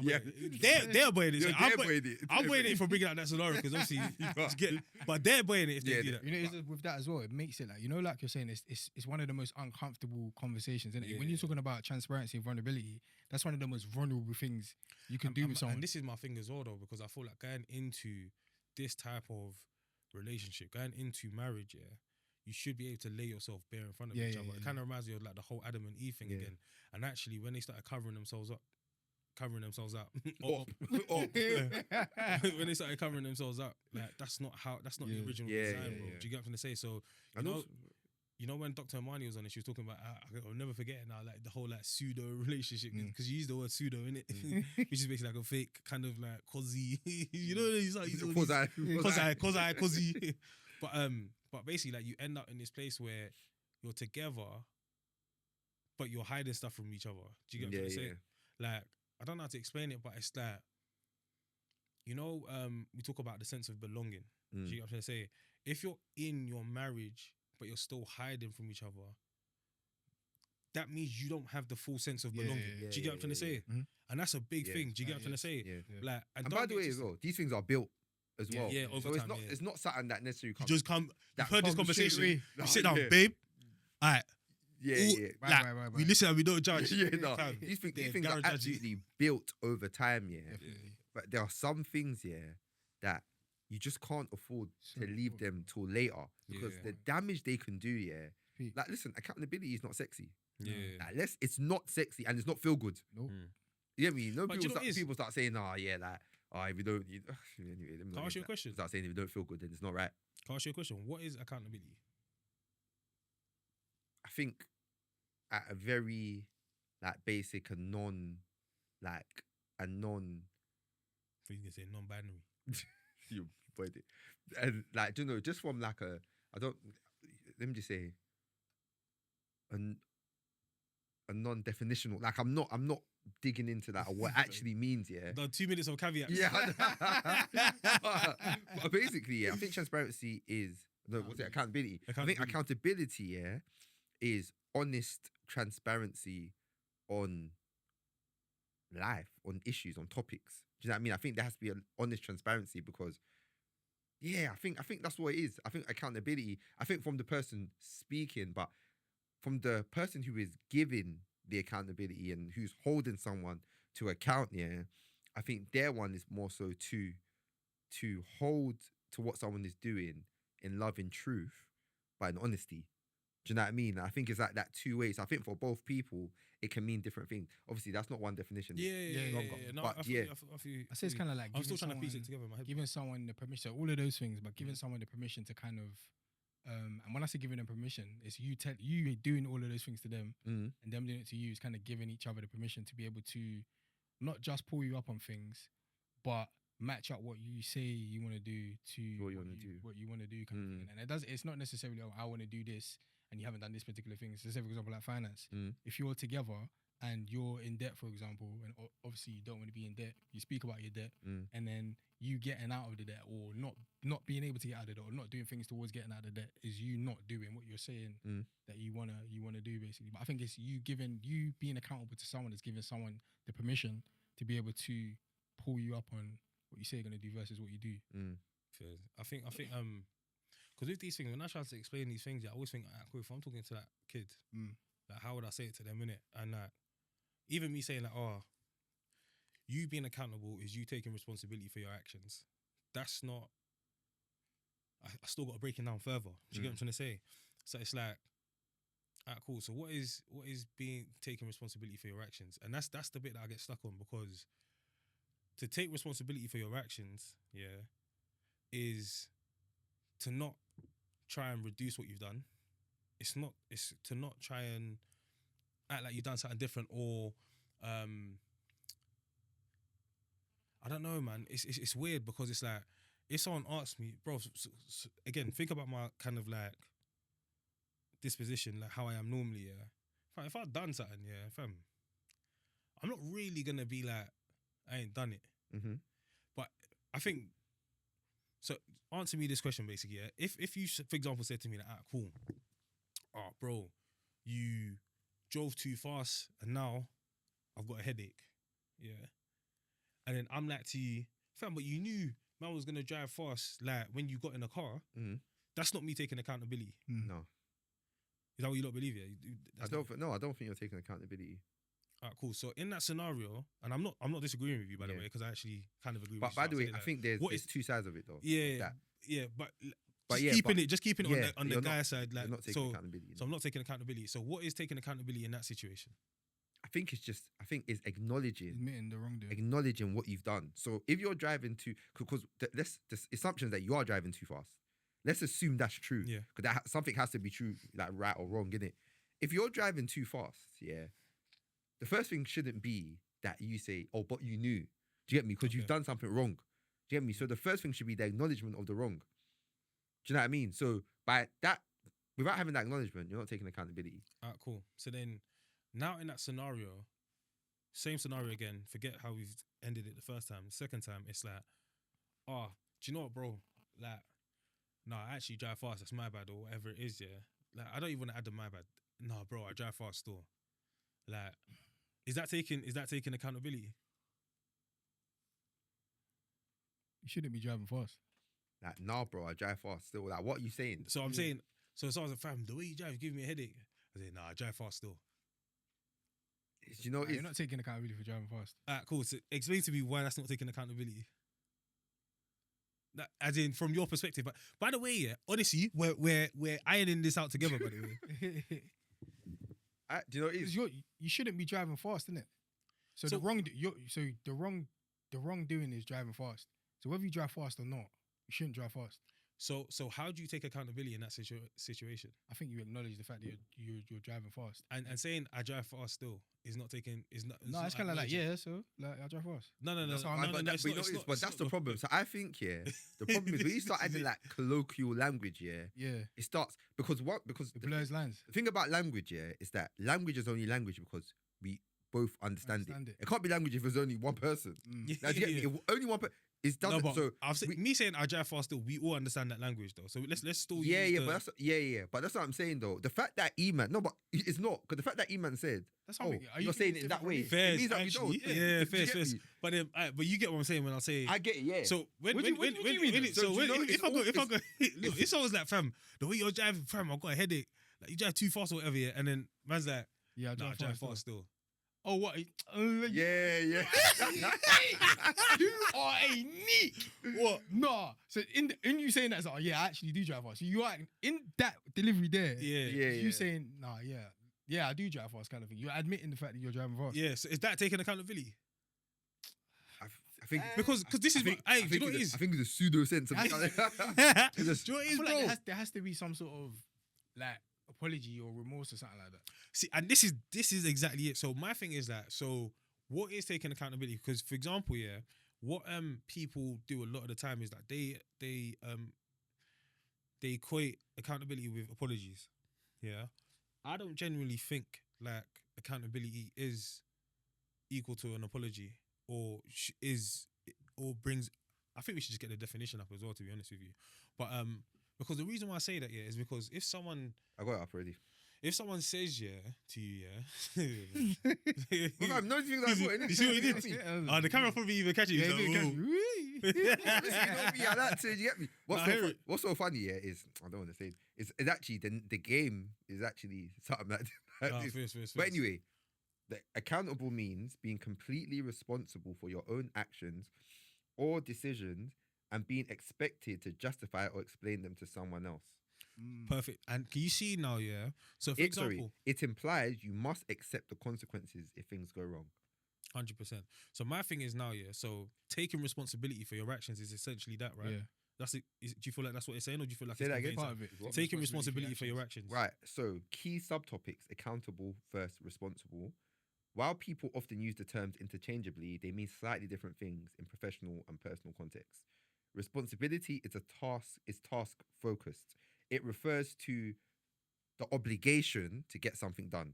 They're buying it. I'm buying it for bringing out that scenario because obviously, but they're buying it if they do that. You know, with that as well, it makes it like, you know, like you're saying, it's one of the most uncomfortable conversations, isn't it? When you're talking about transparency and vulnerability, that's one of the most vulnerable things you can do with someone. And this is my thing as well, though, because I feel like going into this type of relationship, going into marriage, you should be able to lay yourself bare in front of each other. It kind of reminds me of like the whole Adam and Eve thing again. And actually, when they started covering themselves up, when they started covering themselves up, like that's not the original design, bro. Do you get what I'm trying to say? So you know when Dr. Amani was on it, she was talking about, I'll never forget it now, like the whole like pseudo relationship, because you use the word pseudo in it, which is basically like a fake kind of like cozy, you know, cozy. But basically like you end up in this place where you're together, but you're hiding stuff from each other. Do you get what I'm saying? Like, I don't know how to explain it, but it's like, you know, we talk about the sense of belonging. Do you get what I'm trying to say? If you're in your marriage, but you're still hiding from each other, that means you don't have the full sense of Yeah, belonging. yeah, Do you get what I'm trying to say? Mhm. And that's a big Yeah. thing. Do you get what I'm trying to say? Yeah. Like, And don't by the get way, as twisted. well, these things are built as well. Yeah, so over it's time, not yeah. it's not something that necessarily You comes. just come. that You've heard this comes straight conversation. away. You sit down, Yeah. babe. All right. Yeah, Ooh, yeah. like, Right. we listen and we don't judge. Yeah, no. Fam, These things yeah, are garage judge you. absolutely built over time, yeah. Definitely. But there are some things, yeah, that you just can't afford So to leave them till later because Yeah. the damage they can do, yeah. Peak. Like, listen, accountability is not sexy. Yeah. Like, it's not sexy and it's not feel good. Nope. You get me? No, But do people you know start, what it is? people start saying, "Oh, yeah, like, if you don't." Anyway, let me Can not I ask use you a that. question? Start saying if you don't feel good, then it's not right. Can I ask you a question? What is accountability? I think at a very like basic and non, like a non. I think you can say non-binary. You put it, and like, do you know, just from like I don't. Let me just say. A non-definitional, like I'm not digging into that or what actually means, yeah. The 2 minutes of caveats. Yeah, but basically, yeah, I think transparency is what's it? Accountability. I think accountability, yeah, is honest transparency on life, on issues, on topics. Do you know what I mean? I think there has to be an honest transparency because, yeah, I think that's what it is. I think accountability. I think from the person speaking, but from the person who is giving the accountability and who's holding someone to account, yeah, I think their one is more so to hold to what someone is doing in love and truth, but in honesty. Do you know what I mean? I think it's like that two ways. I think for both people, it can mean different things. Obviously, that's not one definition. Yeah. longer. No, But I feel, yeah. I feel, I say it's kind of like I'm still giving trying to piece someone- it together in my head. giving someone the permission, so all of those things, but giving someone the permission to kind of, and when I say giving them permission, it's you doing all of those things to them, Mm. and them doing it to you. Is kind of giving each other the permission to be able to not just pull you up on things, but match up what you say you want to do to What you wanna do. what you want to do, kind of thing. And it's not necessarily I want to do this and you haven't done this particular thing. So say for example like finance, if you're together and you're in debt, for example, and obviously you don't want to be in debt, you speak about your debt, and then you getting out of the debt or not being able to get out of the debt or not doing things towards getting out of the debt is you not doing what you're saying that you wanna do basically. But I think it's you being accountable to someone that's giving someone the permission to be able to pull you up on what you say you're gonna do versus what you do. I think, because with these things, when I try to explain these things, I always think, cool, if I'm talking to that kid, like, how would I say it to them, innit? And like, even me saying like, you being accountable is you taking responsibility for your actions. That's not. I still got to break it down further. Do you get what I'm trying to say? So it's like, cool. So what is being taking responsibility for your actions? And that's the bit that I get stuck on, because to take responsibility for your actions, yeah, is to not try and reduce what you've done. It's to not try and act like you've done something different, or I don't know, man. It's weird because it's like, if someone asks me, bro, again, think about my kind of like disposition, like how I am normally, yeah. If I've done something, yeah, fam, I'm not really gonna be like, I ain't done it. But I think, so answer me this question basically, yeah. If you, for example, said to me like, cool, bro, you drove too fast and now I've got a headache, yeah. And then I'm like to you, fam, but you knew man was gonna drive fast, like when you got in the car. That's not me taking accountability. No, Is that what you don't believe? Yeah, I don't think you're taking accountability. Alright, cool. So in that scenario, and I'm not disagreeing with you by the way, because I actually kind of agree. But with by you. the way, saying I that. think there's What is- two sides of it though. Yeah, That. but But just keeping it on the you're guy not- side, like you're not taking so. accountability. So I'm not taking accountability. So what is taking accountability in that situation? I think it's acknowledging Admitting the wrongdoing. acknowledging what you've done. So if you're driving too, because the assumption that you are driving too fast. Let's assume that's true. Yeah. Because something has to be true, like right or wrong, innit? If you're driving too fast, yeah, the first thing shouldn't be that you say, "Oh, but you knew." Do you get me? Because you've done something wrong. Do you get me? So the first thing should be the acknowledgement of the wrong. Do you know what I mean? So by that, without having that acknowledgement, you're not taking accountability. Alright, cool. So then, now in that scenario, same scenario again. Forget how we've ended it the first time. The second time, it's like, do you know what, bro? Like, no, I actually drive fast. That's my bad, or whatever it is. Yeah. Like, I don't even want to add the my bad. No, bro, I drive fast still. Like, is that taking accountability? You shouldn't be driving fast. Like, nah, bro, I drive fast still. Like, what are you saying? So I'm saying, so I was like, fam, the way you drive is giving me a headache. I said, nah, I drive fast still. You know, Nah, you're it's not taking accountability for driving fast. Alright, cool. So explain to me why that's not taking accountability. That, as in, from your perspective. But by the way, yeah, honestly, we're ironing this out together. By the way, do you know what it is? Because you shouldn't be driving fast, innit? So So- the wrongdoing is driving fast. So whether you drive fast or not, you shouldn't drive fast. so how do you take accountability in that situation? I think you acknowledge the fact that you're driving fast. And saying I drive fast still is not taking is not. No, it's kind of like, yeah, so like I drive fast. No, That's how I no, know. no, no, it's But, not, it's not, but it's that's not the problem. So I think, yeah, the problem is when you start adding like colloquial language, yeah, Yeah, it starts because it blurs lines. the thing about language, yeah, is that language is only language because we both understand it. Understand it. It can't be language if there's only one person. Mm. Now, do you get me? If only one person. It's No, doesn't. but So I've said, me saying I drive fast still, we all understand that language though. So let's still yeah, use yeah, the, but but that's what I'm saying though. The fact that E-Man, no, but it's not because the fact that E-Man said, That's oh, something. you're saying it in that way. Fairs, It means that we actually. don't. Yeah, Do you fairs, get fairs. me? But then, but you get what I'm saying when I say. I get it. Yeah. So when What do you mean? So do you know if I go it's look, if someone's like, fam, the way you're driving, fam, I've got a headache. Like you drive too fast or whatever, yeah, and then man's like, Yeah, I nah, I drive drive fast. fast still. Oh, what? yeah. You are a neat. What? Nah. So in you saying that, it's like, oh, yeah, I actually do drive fast. So you are in that delivery there. Yeah, Yeah. You saying, nah, yeah, I do drive fast, kind of thing. You're admitting the fact that you're driving fast. yeah. So is that taking accountability? I think Because this is, I think, hey, I do you know think what it it's is? I think it's a pseudo sense of Yes. Do you know what it is, I feel bro? like there has to be some sort of like apology or remorse or something like that. See, and this is exactly it. So my thing is that, so what is taking accountability? Because for example, yeah, what people do a lot of the time is that they equate accountability with apologies. Yeah, I don't genuinely think like accountability is equal to an apology or brings. I think we should just get the definition up as well, to be honest with you. But because the reason why I say that, yeah, is because if someone I got it up already. says to you, yeah, Well, I've no things I put in it. You see what he did? Oh, the camera probably even catch it. He's like, "Ooh." I like to. You get me? I hear it. What's so funny? Yeah, is I don't want to say it's actually the game is actually something like Ah, this. fierce. But anyway, the accountable means being completely responsible for your own actions or decisions and being expected to justify or explain them to someone else. Perfect. And can you see now, yeah? So for example, It implies you must accept the consequences if things go wrong. 100%. So my thing is now, yeah. So taking responsibility for your actions is essentially that, right? Yeah. That's it. Do you feel like that's what it's saying, or do you feel like Say it's that again. conveying Part of it. What? taking responsibility for your actions? Right. So key subtopics: accountable versus responsible. While people often use the terms interchangeably, they mean slightly different things in professional and personal contexts. Responsibility is task focused. It refers to the obligation to get something done.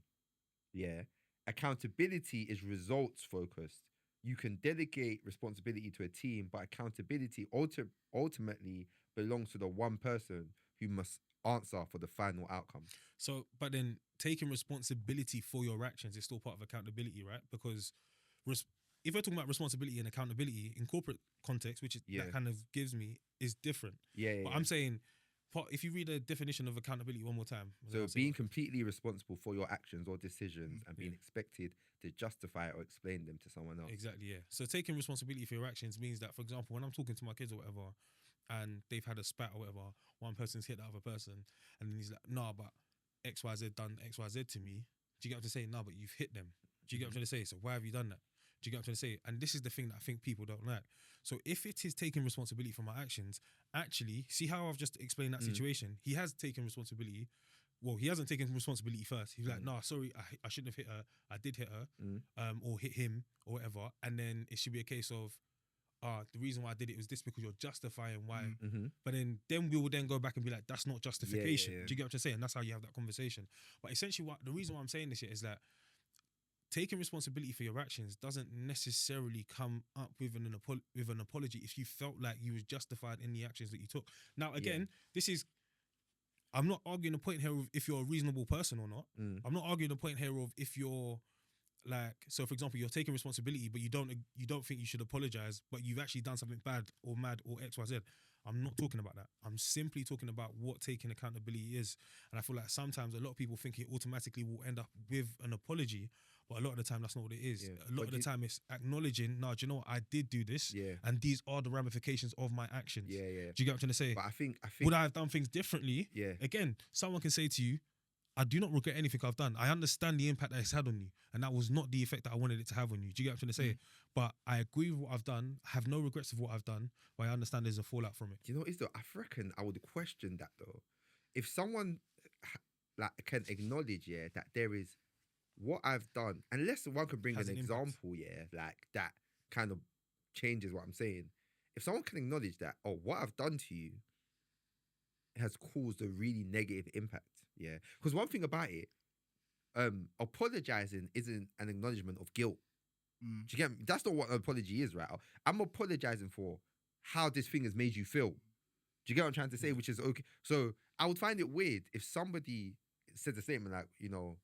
Yeah. Accountability is results focused. You can delegate responsibility to a team, but accountability ultimately belongs to the one person who must answer for the final outcome. So, but then taking responsibility for your actions is still part of accountability, right? Because if we're talking about responsibility and accountability in corporate context, which is that kind of gives me, is different. Yeah. But I'm saying, if you read the definition of accountability one more time. So being completely responsible for your actions or decisions and being expected to justify or explain them to someone else. Exactly, yeah. So taking responsibility for your actions means that, for example, when I'm talking to my kids or whatever, and they've had a spat or whatever, one person's hit the other person, and then he's like, nah, but XYZ done XYZ to me. Do you get what I'm saying? Nah, but you've hit them. Do you get what I'm trying to say? So why have you done that? Do you get what I'm trying to say? And this is the thing that I think people don't like. So if it is taking responsibility for my actions, actually, see how I've just explained that situation? He has taken responsibility. Well, he hasn't taken responsibility first. He's like, nah, sorry, I shouldn't have hit her. I did hit her, or hit him, or whatever. And then it should be a case of, the reason why I did it was this because you're justifying why. But then we will then go back and be like, that's not justification. Yeah. Do you get what I'm saying? That's how you have that conversation. But essentially, the reason why I'm saying this shit is that taking responsibility for your actions doesn't necessarily come up with an apology if you felt like you was justified in the actions that you took. Now, again, I'm not arguing the point here of if you're a reasonable person or not. I'm not arguing the point here of if you're like, so for example, you're taking responsibility, but you don't think you should apologize, but you've actually done something bad or mad or X, Y, Z. I'm not talking about that. I'm simply talking about what taking accountability is. And I feel like sometimes a lot of people think it automatically will end up with an apology, but a lot of the time that's not what it is. Yeah. A lot But of the time it's acknowledging, no, do you know what? I did do this, Yeah. and these are the ramifications of my actions. Yeah. Do you get what I'm trying to say? But I think Would I have done things differently? yeah. Again, someone can say to you, I do not regret anything I've done. I understand the impact that it's had on you, and that was not the effect that I wanted it to have on you. Do you get what I'm trying to say? But I agree with what I've done. I have no regrets of what I've done, but I understand there's a fallout from it. Do you know what is though? I reckon I would question that though. If someone like can acknowledge, yeah, that there is what I've done, unless one could bring Has an an impact. example, yeah, like that kind of changes what I'm saying. If someone can acknowledge that, oh, what I've done to you has caused a really negative impact, yeah. Because one thing about it, apologizing isn't an acknowledgement of guilt. Do you get me? That's not what an apology is, right? I'm apologizing for how this thing has made you feel. Do you get what I'm trying to say? Which is okay. So I would find it weird if somebody said a statement like, you know,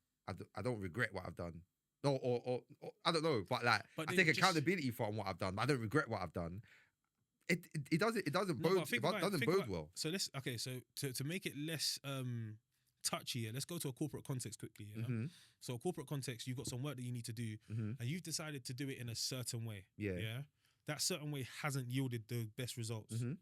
I don't regret what I've done. No, or I don't know, but like But I then take just- accountability for what I've done. But I don't regret what I've done. It doesn't No, bode but think it about it, doesn't think bode about- well. So to make it less touchy, let's go to a corporate context quickly. Yeah? Mm-hmm. So a corporate context, you've got some work that you need to do, Mm-hmm. and you've decided to do it in a certain way. Yeah. Yeah. That certain way hasn't yielded the best results. Mm-hmm.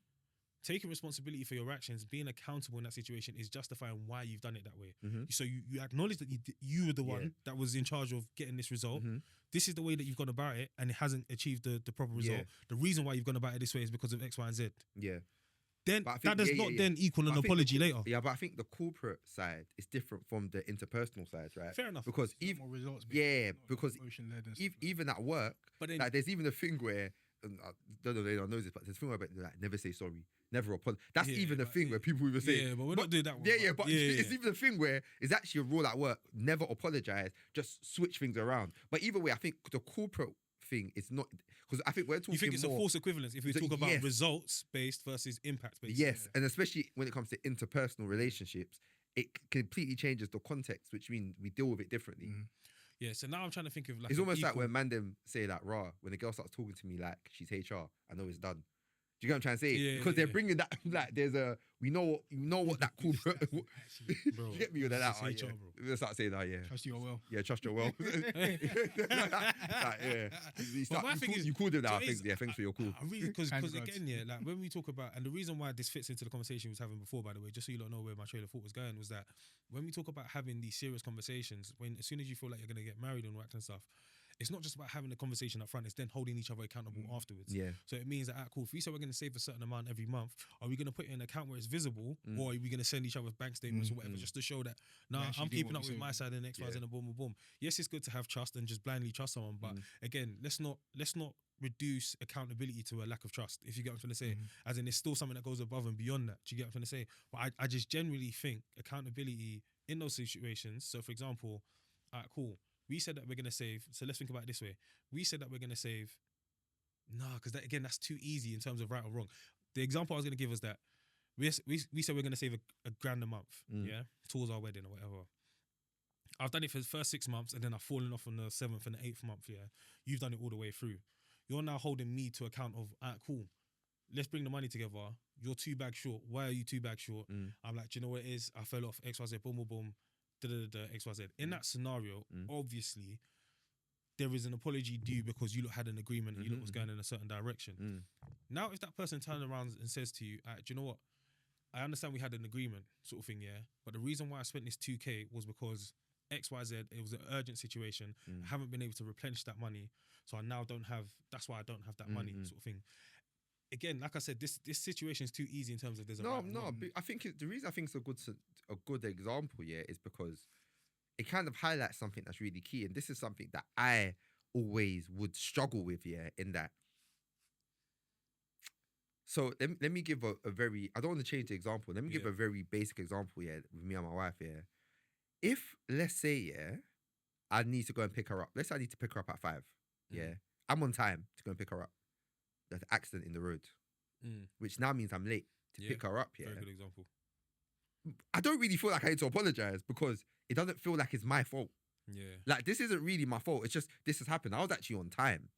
Taking responsibility for your actions, being accountable in that situation is justifying why you've done it that way. Mm-hmm. So you acknowledge that you were the one Yeah. that was in charge of getting this result. Mm-hmm. This is the way that you've gone about it, and it hasn't achieved the proper result. Yeah. The reason why you've gone about it this way is because of X, Y, and Z. Yeah. Then But I think- that does yeah, not yeah. then equal But an I think apology later. Yeah, but I think the corporate side is different from the interpersonal side, right? Fair enough. Because More results. yeah, because emotion-led and stuff. even at work, But then like there's even a thing where I don't know, they don't know this, but there's a thing where like never say sorry, never apologize. That's Yeah, even a but thing where people even say, yeah, but we're not doing that one. yeah, but it's yeah. even a thing where it's actually a rule at work. Never apologize, just switch things around. But either way, I think the corporate thing is not because I think we're talking. You think it's more, a false equivalence if we So, talk about yes. results based versus impact based? yes, and especially when it comes to interpersonal relationships, it completely changes the context, which means we deal with it differently. Mm. Yeah. So now I'm trying to think of like It's an almost like equal- when Mandem say like, "Rah," when the girl starts talking to me like she's HR, I know it's done. Do you get what I'm trying to say? Yeah, Because yeah, they're yeah. bringing that like there's a we know what that corporate. Bro, Get me with that. it's Oh, HR, yeah. bro. They start saying, "Oh yeah, Trust you are well. yeah, trust your well." Like, yeah, my thing is- you called him that. so I think it's- yeah, thanks for your call. I really because Kind regards. again, yeah, like when we talk about, and the reason why this fits into the conversation we was having before, by the way, just so you don't know where my trail of thought was going, was that when we talk about having these serious conversations, when as soon as you feel like you're gonna get married and all that kind of stuff, it's not just about having the conversation up front, it's then holding each other accountable afterwards. Yeah, So it means that, cool, if we say we're going to save a certain amount every month, are we going to put it in an account where it's visible, or are we going to send each other bank statements or whatever, just to show that, nah, actually I'm did keeping what up we with said. my side and X, Y, Z, and boom, boom, boom. Yes, it's good to have trust and just blindly trust someone, but again, let's not reduce accountability to a lack of trust, if you get what I'm trying to say. As in, it's still something that goes above and beyond that. Do you get what I'm trying to say? But I just generally think accountability in those situations. So, for example, cool. We said that we're going to save. So let's think about it this way. We said that we're going to save. Nah, because that, again, that's too easy in terms of right or wrong. The example I was going to give was that we said we're going to save a grand a month, yeah, towards our wedding or whatever. I've done it for the first 6 months and then I've fallen off on the 7th and the 8th month, yeah. You've done it all the way through. You're now holding me to account of, cool, let's bring the money together. You're 2 bags short. Why are you 2 bags short? I'm like, do you know what it is? I fell off, X, Y, Z, boom, boom, boom. XYZ. In that scenario, obviously, there is an apology due because you lot had an agreement and you lot was going in a certain direction. Now, if that person turns around and says to you, do you know what? I understand we had an agreement, sort of thing, yeah. But the reason why I spent this 2K was because XYZ, it was an urgent situation. I haven't been able to replenish that money. So I now don't have, that's why I don't have that money, sort of thing. Again, like I said, this situation is too easy in terms of there's a right and wrong. But I think the reason I think it's a good example, yeah, is because it kind of highlights something that's really key, and this is something that I always would struggle with, yeah, in that. So let me give a very, I don't want to change the example. Let me give a very basic example, yeah, with me and my wife, yeah. If, let's say, yeah, I need to go and pick her up. Let's say I need to pick her up at 5, yeah. I'm on time to go and pick her up. There's an accident in the road, which now means I'm late to pick her up, yeah. Very good example. I don't really feel like I need to apologize because it doesn't feel like it's my fault. Yeah. Like, this isn't really my fault. It's just this has happened. I was actually on time.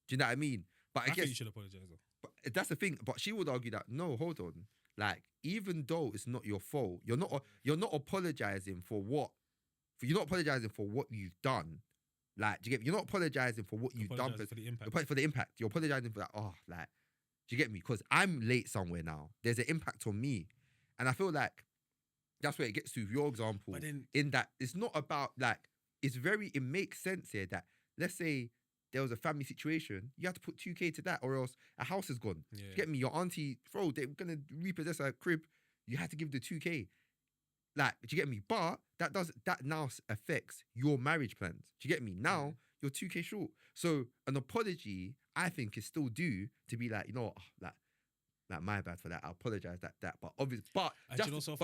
Do you know what I mean? But I think guess you should apologize though. but that's the thing. But she would argue that no, hold on. Like, even though it's not your fault, you're not apologizing for what. You're not apologizing for what you've done. Like, do you get me? You're not apologizing for what you've done Apologise for the impact. for the impact. You're apologizing for that. Oh, like, do you get me? Because I'm late somewhere now. There's an impact on me, and I feel like that's where it gets to your example. But then- in that it's not about like it makes sense here that let's say there was a family situation, you have to put 2K to that, or else a house is gone. Yeah. Do you get me? Your auntie, bro, they're gonna repossess her crib. You had to give the 2K. Like, do you get me? But that now affects your marriage plans. Do you get me? Now you're 2K short. So an apology, I think, is still due to be like, you know what, like my bad for that. I apologize that. But obviously,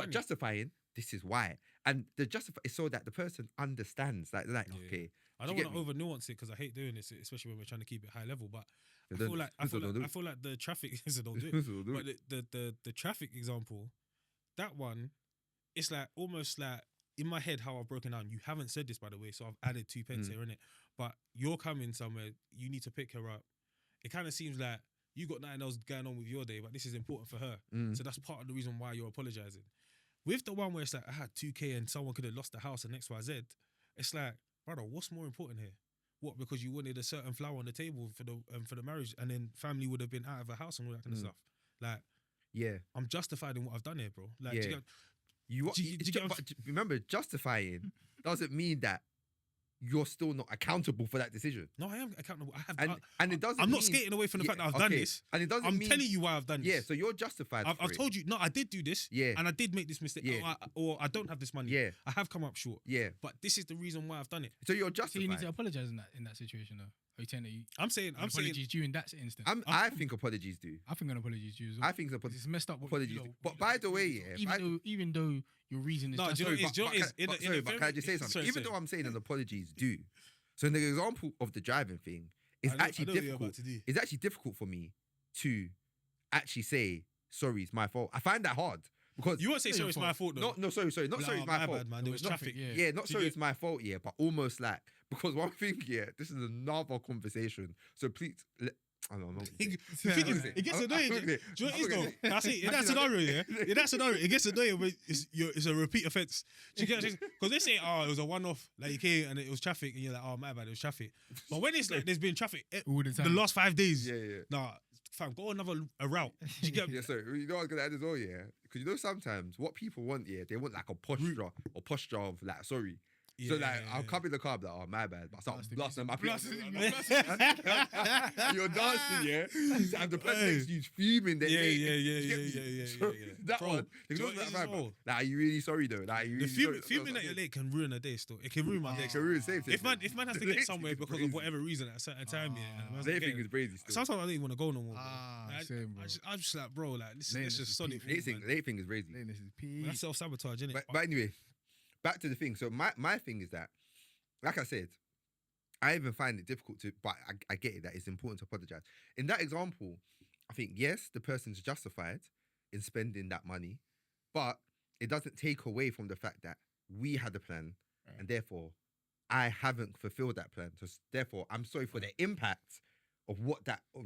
justifying this is why. And the justify is so that the person understands. Like, Yeah. okay. I do don't you want get to me? over nuance it because I hate doing this, especially when we're trying to keep it high level. But I Don't- feel like don't do it. the traffic so don't do it. So do But it. the traffic example, that one, it's like almost like in my head how I've broken down. You haven't said this, by the way, so I've added 2 pence here in it. But you're coming somewhere, you need to pick her up. It kind of seems like you got nothing else going on with your day, but this is important for her. So that's part of the reason why you're apologizing. With the one where it's like I had 2K and someone could have lost the house and XYZ, it's like, brother, what's more important here? What, because you wanted a certain flower on the table for the marriage, and then family would have been out of a house and all that kind of stuff. Like, Yeah. I'm justified in what I've done here, bro. Like, Yeah. do you get- You, Do you get what I'm but remember, justifying doesn't mean that you're still not accountable for that decision. no, I am accountable. I have. And it doesn't. I'm not mean- skating away from the Yeah, fact that I've done okay. this. And it doesn't I'm mean. telling you why I've done this. Yeah, so you're justified. I've told you, no, I did do this. Yeah. And I did make this mistake. Yeah. Or I don't have this money. Yeah. I have come up short. Yeah. But this is the reason why I've done it. So you're So you need justified. to apologize in that situation, though. Are you saying that I'm saying, apologies due in that instance? I think apologies do. I think an apology is due as well. I think It's messed up. What, apologies. you know, But by the way, yeah. even though your reason is No, just do you know sorry, what it is? Do you know what it is? In a Sorry, but can I very- just say something? sorry, Even sorry. though I'm saying an apologies do. So in the example of the driving thing, it's I know actually what you're difficult. about to do. It's actually difficult for me to actually say sorry, it's my fault. I find that hard because You won't say sorry, it's my fault though. no, sorry, not sorry, it's my fault. Bad, man. There was traffic. Yeah, not Do you sorry, get- it's my fault. Yeah, but almost like because one thing, yeah, this is another conversation. So please, I don't know. The thing is, it gets annoying. Do you know what it is though? That's it. In that scenario, yeah. In that scenario, it gets annoying when it's a repeat offence. Do you get what I'm saying? Because they say, oh, it was a one-off, like you came and it was traffic, and you're like, oh, my bad, it was traffic. But when it's like there's been traffic all the the time. last 5 days, Yeah. nah, fam, go another route. Do you get Yeah, so you know what I was gonna add as well, yeah, because you know sometimes what people want, yeah, they want like a posture of like sorry. So like I'll come in the car, I'm like, oh my bad, but I start blasting my You're dancing, yeah, and the person next to you's fuming. They're late. Yeah. That Bro, one, do you know like, what it is man, as well? like, are you really sorry though? Like, are you The really sorry? fuming that you're late can ruin a day still. It can ruin my day. It can ruin the same thing. If man has to get somewhere because of whatever reason at a certain time, yeah. and man's Late not thing getting- is crazy still. Sometimes I don't even want to go no more. Bro. Same, bro. I'm just like, bro, like this Lateness is is just solid. Late thing is crazy. This is peak. That's self sabotage, isn't it? But anyway, back to the thing. So my thing is that, like I said, I even find it difficult to, but I get it that it's important to apologize. In that example, I think yes, the person's justified in spending that money, but it doesn't take away from the fact that we had a plan, and therefore I haven't fulfilled that plan. So therefore, I'm sorry for the impact of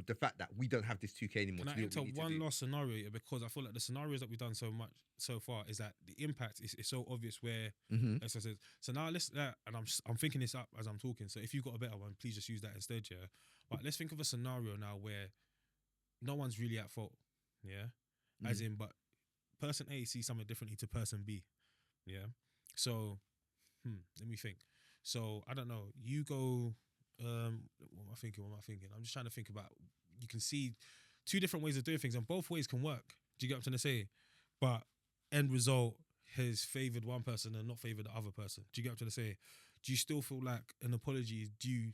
the fact that we don't have this 2K anymore. Can to I do what we enter need to one do. last scenario here? Because I feel like the scenarios that we've done so much so far is that the impact is so obvious. Where as I said, so now let's and I'm thinking this up as I'm talking. So if you've got a better one, please just use that instead, yeah. But let's think of a scenario now where no one's really at fault, yeah. As in, but person A sees something differently to person B, yeah. So, let me think. So I don't know. You go. What am I thinking? I'm just trying to think about. You can see 2 different ways of doing things, and both ways can work. Do you get what I'm trying to say? But end result has favoured one person and not favoured the other person. Do you get what I'm trying to say? Do you still feel like an apology is due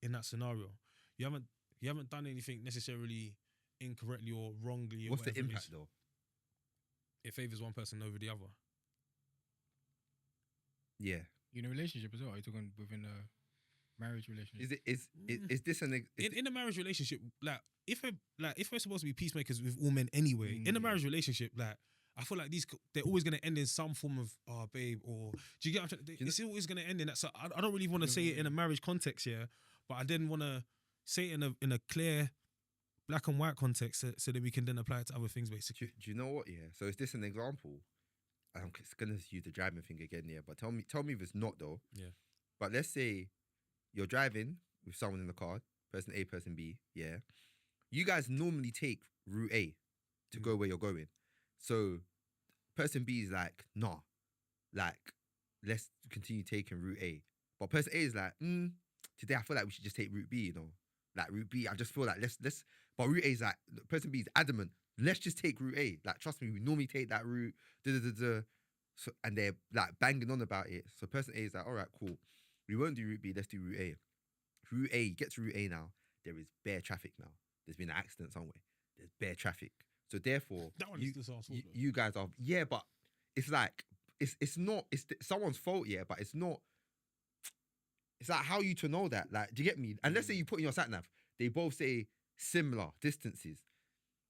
in that scenario? You haven't done anything necessarily incorrectly or wrongly. Or What's the whatever it impact is. though? It favours one person over the other. Yeah. You know, relationship as well. Are you talking within a marriage relationship? Is this an In a marriage relationship, like if we're supposed to be peacemakers with all men anyway, in a marriage relationship, like I feel like they're always gonna end in some form of babe, or do you get what I'm trying? It's always gonna end in that. So I don't really want to say it in a marriage context, yeah, but I then want to say it in a clear black and white context, so that we can then apply it to other things, basically. Do you know what? Yeah. So is this an example? I'm just gonna use the driving thing again, yeah. But tell me if it's not though. Yeah. But let's say you're driving with someone in the car, person A, person B, yeah. You guys normally take route A to go where you're going. So person B is like, nah, like, let's continue taking route A. But person A is like, today I feel like we should just take route B, you know? Like route B, I just feel like let's but route A is like, person B is adamant, let's just take route A. Like, trust me, we normally take that route, So, and they're like banging on about it. So person A is like, all right, cool. We won't do route B, let's do route A. Route A, get to route A now, there is bare traffic now. There's been an accident somewhere. There's bare traffic. So therefore, That one is just our fault, though. you guys are, yeah, but it's like, it's not, someone's fault, yeah, but it's not, it's like how you to know that, like, do you get me? And let's say you put in your sat nav, they both say similar distances.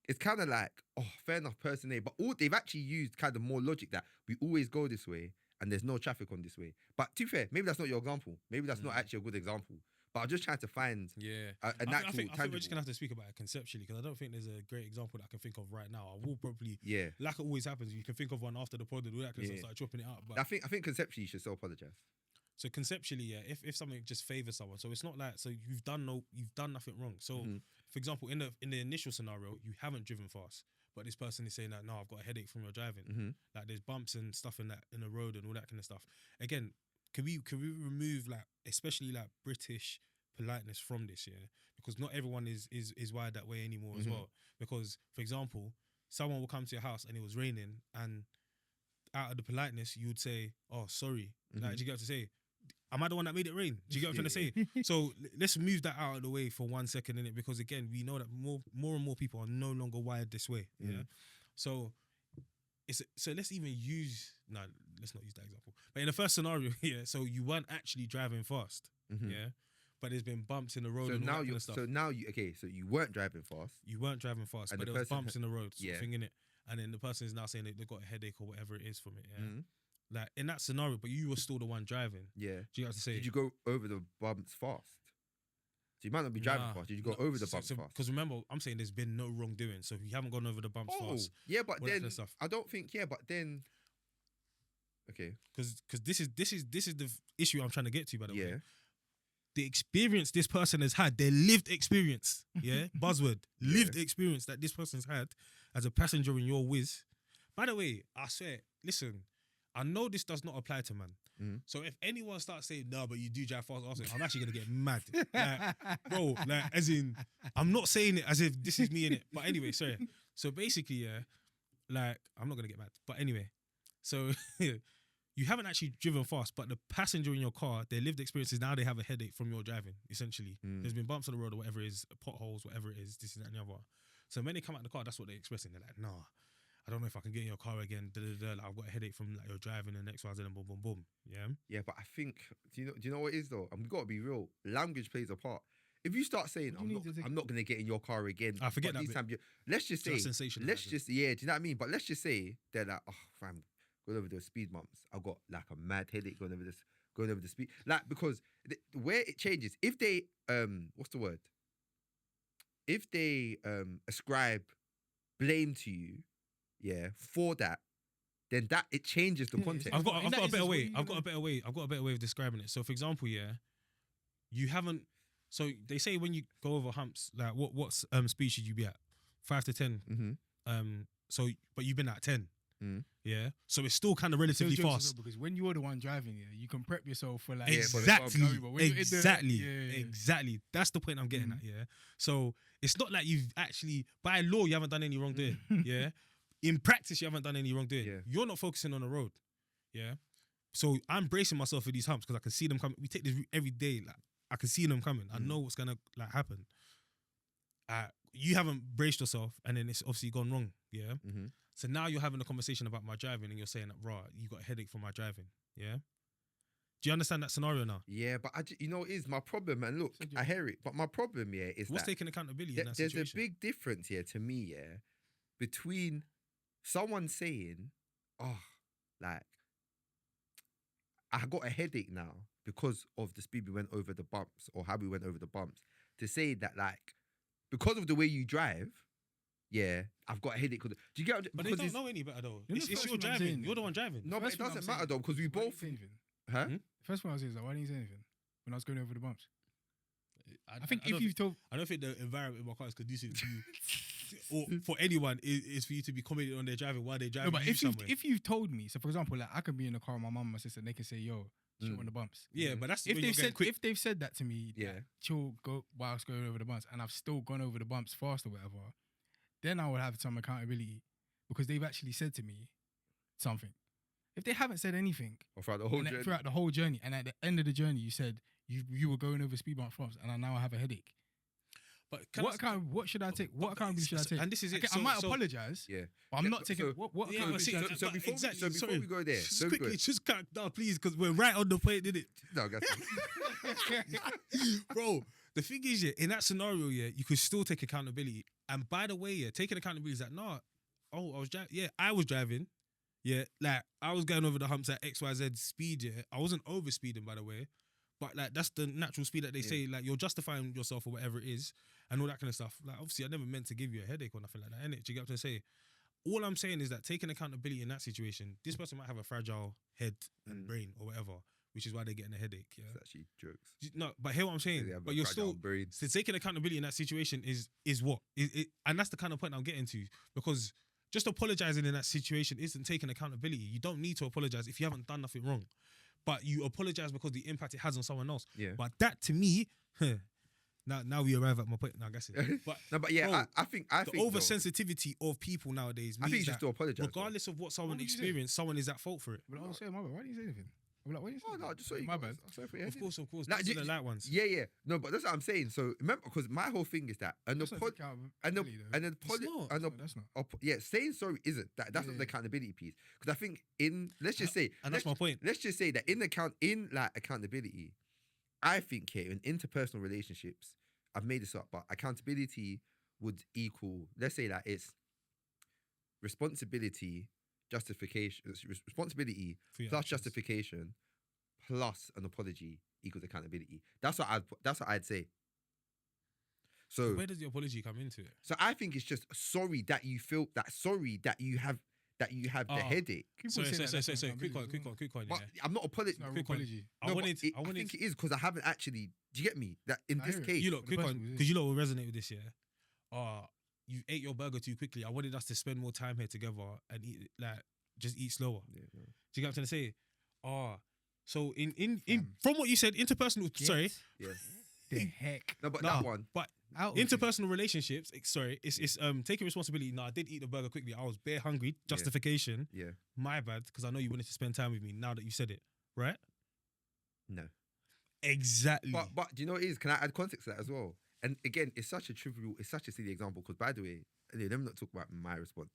It's kind of like, oh, fair enough, person A, but they've actually used kind of more logic that we always go this way and there's no traffic on this way. But to be fair, maybe that's not your example. Maybe that's not actually a good example. But I'm just trying to find Yeah, an I actual think we're tangible. just gonna have to speak about it conceptually, because I don't think there's a great example that I can think of right now. I will probably, Yeah. like it always happens, you can think of one after the pod and all that kind of stuff, start chopping it up. But I think conceptually you should still apologize. so conceptually, yeah, if something just favors someone, so it's not like, so you've done nothing wrong. So for example, in the initial scenario, you haven't driven fast, but this person is saying that, no, I've got a headache from your driving. Like there's bumps and stuff in the road and all that kind of stuff. Again, can we remove, like, especially like British politeness from this, yeah? Because not everyone is wired that way anymore as well. Because, for example, someone will come to your house and it was raining, and out of the politeness, you would say, oh, sorry. Like, do you get what to say? Am I the one that made it rain? Do you get what I'm trying to say? So let's move that out of the way for 1 second, innit? Because again, we know that more and more people are no longer wired this way. Yeah. So let's even use, no, let's not use that example. But in the first scenario, yeah, so you weren't actually driving fast. Yeah. But there's been bumps in the road. So and all now that kind of stuff. so you weren't driving fast. You weren't driving fast, And but the there was person bumps in the road, sort of yeah. thing, innit? And then the person is now saying that they've got a headache or whatever it is from it. Yeah. Like in that scenario, but you were still the one driving. Yeah. Do you have to say? Did you go over the bumps fast? So you might not be driving fast. Did you go over the bumps fast? Because remember, I'm saying there's been no wrongdoing, so you haven't gone over the bumps fast. Yeah, but all that kind then of stuff. I don't think. Yeah, but then. Okay. Because this is the issue I'm trying to get to, by the Yeah. way. The experience this person has had, their lived experience, yeah, buzzword, lived experience that this person's had as a passenger in your whiz. By the way, I swear, listen, I know this does not apply to man. So if anyone starts saying, no, but you do drive fast, I'm actually going to get mad. Like, bro, like, as in, I'm not saying it as if this is me in it. But anyway, sorry. So basically, yeah, like, I'm not going to get mad. But anyway, so you haven't actually driven fast, but the passenger in your car, their lived experience is now they have a headache from your driving, essentially. There's been bumps on the road or whatever it is, potholes, whatever it is, this and that and the other. So when they come out the car, that's what they're expressing. They're like, nah, I don't know if I can get in your car again. Like, I've got a headache from like your driving and X, Y, Z, and boom, boom, boom. Yeah. Yeah, but I think do you know what it is though? We've got to be real. Language plays a part. If you start saying I'm not gonna get in your car again, I forget but that these bit. time let's just say sensational. let's just do you know what I mean? But let's just say they're like, oh fam, going over those speed bumps. I've got like a mad headache going over the speed. Like, because where it changes, if they what's the word? If they ascribe blame to you, yeah, for that, then that it changes the context. I've got In a that better instance, way. what I've got a better way of describing it. So for example, yeah, you haven't. So they say when you go over humps, like what speed should you be at? 5 to 10. So but you've been at 10. Yeah. So it's still kind of relatively Those jokes as fast. well, because when you're the one driving, yeah, you can prep yourself for like Exactly. but when you're in the- Exactly. That's the point I'm getting at. Yeah. So it's not like you've actually, by law, you haven't done any wrongdoing. Yeah. In practice, you haven't done any wrongdoing. Yeah. You're not focusing on the road. Yeah. So I'm bracing myself for these humps because I can see them coming. We take this route every day. Like I can see them coming. I know what's gonna like happen. You haven't braced yourself, and then it's obviously gone wrong. Yeah. So now you're having a conversation about my driving, and you're saying that, "Rah, you got a headache from my driving." Yeah. Do you understand that scenario now? Yeah, but you know what is my problem, and look, I hear it, but my problem, yeah, is What's that taking accountability in that there's situation? a big difference here to me, yeah, between someone saying, "Oh, like I got a headache now because of the speed we went over the bumps or how we went over the bumps," to say that like because of the way you drive, yeah, I've got a headache. Do you get? But they because don't it's- know any better though. You're It's the first your one I'm driving. saying You're the it. one driving. No, but First it thing I'm doesn't saying matter though because we is, why didn't both. you say anything? Huh? Hmm? First one I was saying is like, why didn't you say anything when I was going over the bumps? I think don't if you've told, I don't think the environment in my car is conducive to you, or for anyone is for you to be commenting on their driving while they're driving. no, but you if somewhere. you've told me, so for example, like I could be in the car with my mum and my sister, and they can say, "Yo, chill Mm. on the bumps." yeah, but that's If when they've you're getting said quick. if they've said that to me, Yeah. like, chill, go whilst going over the bumps, and I've still gone over the bumps fast or whatever, then I would have some accountability because they've actually said to me something. If they haven't said anything Or throughout the whole and then journey. throughout the whole journey, and at the end of the journey, you said you were going over speed bump fast, and now I have a headache. But What should I take? What accountability should I take? And this is it. Okay, So- I might so- apologize, Yeah. but I'm Yeah, not but taking. so- What Yeah, but accountability see, should I so- take? so but before we- exactly, so before sorry. we go there, just so we quickly, go- just cut down, please, because we're right on the point, didn't it? No, guys. Bro, the thing is, yeah, in that scenario, yeah, you could still take accountability. And by the way, yeah, taking accountability is like, nah, I was driving. Yeah, I was driving. Yeah, like I was going over the humps at XYZ speed. Yeah, I wasn't over speeding, by the way. But like that's the natural speed that they say. Like you're justifying yourself or whatever it is, and all that kind of stuff. Like obviously, I never meant to give you a headache or nothing like that. Innit? Do you get what I'm say? All I'm saying is that taking accountability in that situation, this person might have a fragile head and brain or whatever, which is why they're getting a headache. Yeah. It's actually jokes. No, but hear what I'm saying. They have But a you're fragile still brain. so taking accountability in that situation is what and that's the kind of point I'm getting to, because just apologizing in that situation isn't taking accountability. You don't need to apologize if you haven't done nothing wrong, but you apologize because the impact it has on someone else. Yeah. But that to me, now we arrive at my point. Now I guess it. But No, but yeah, bro, I think the though, oversensitivity of people nowadays I think you means should that still apologize. regardless of what someone would you say? experienced, someone is at fault for it. But I was saying, my bad. Why didn't you say anything? I'm like, why didn't you Oh say no, anything? just so you My bad. I'm sorry for your Of head. course, Like, those are you- the light ones. Yeah. No, but that's what I'm saying. So remember, because my whole thing is that That's not accountability, though. and then It's not. That's not. yeah, saying sorry isn't that. That's not the Yeah. accountability piece. Because I think let's just say, And that's my point. Let's just say that in like accountability, I think here in interpersonal relationships, I've made this up, but accountability would equal, let's say that it's responsibility, responsibility For your plus actions. justification plus an apology equals accountability. That's what I'd say. So Where does the apology come into it? so I think it's just sorry that you feel that sorry that you have the Oh. headache. People Sorry, say that that's quick accountability one, as quick well. one, quick one. But Yeah. I'm not apologizing. It's not a Quick one. apology. I wanted, I think it is because I haven't actually. Do you get me? That in I this hear it. case, you lot, the quick person one, was because you lot will resonate with this, yeah. You ate your burger too quickly. I wanted us to spend more time here together and eat, like, just eat slower. Yeah, no. Do you get what I'm trying to say? So in Fam. from what you said, interpersonal. Sorry, Yeah. The heck. No, but nah, that one. but Out of it. interpersonal relationships. It's taking responsibility. No, I did eat the burger quickly. I was bare hungry. Justification. Yeah. My bad, because I know you wanted to spend time with me. Now that you said it, right? No. Exactly. But do you know what it is? Can I add context to that as well? And again, it's such a silly example because, by the way, let me not talk about my response.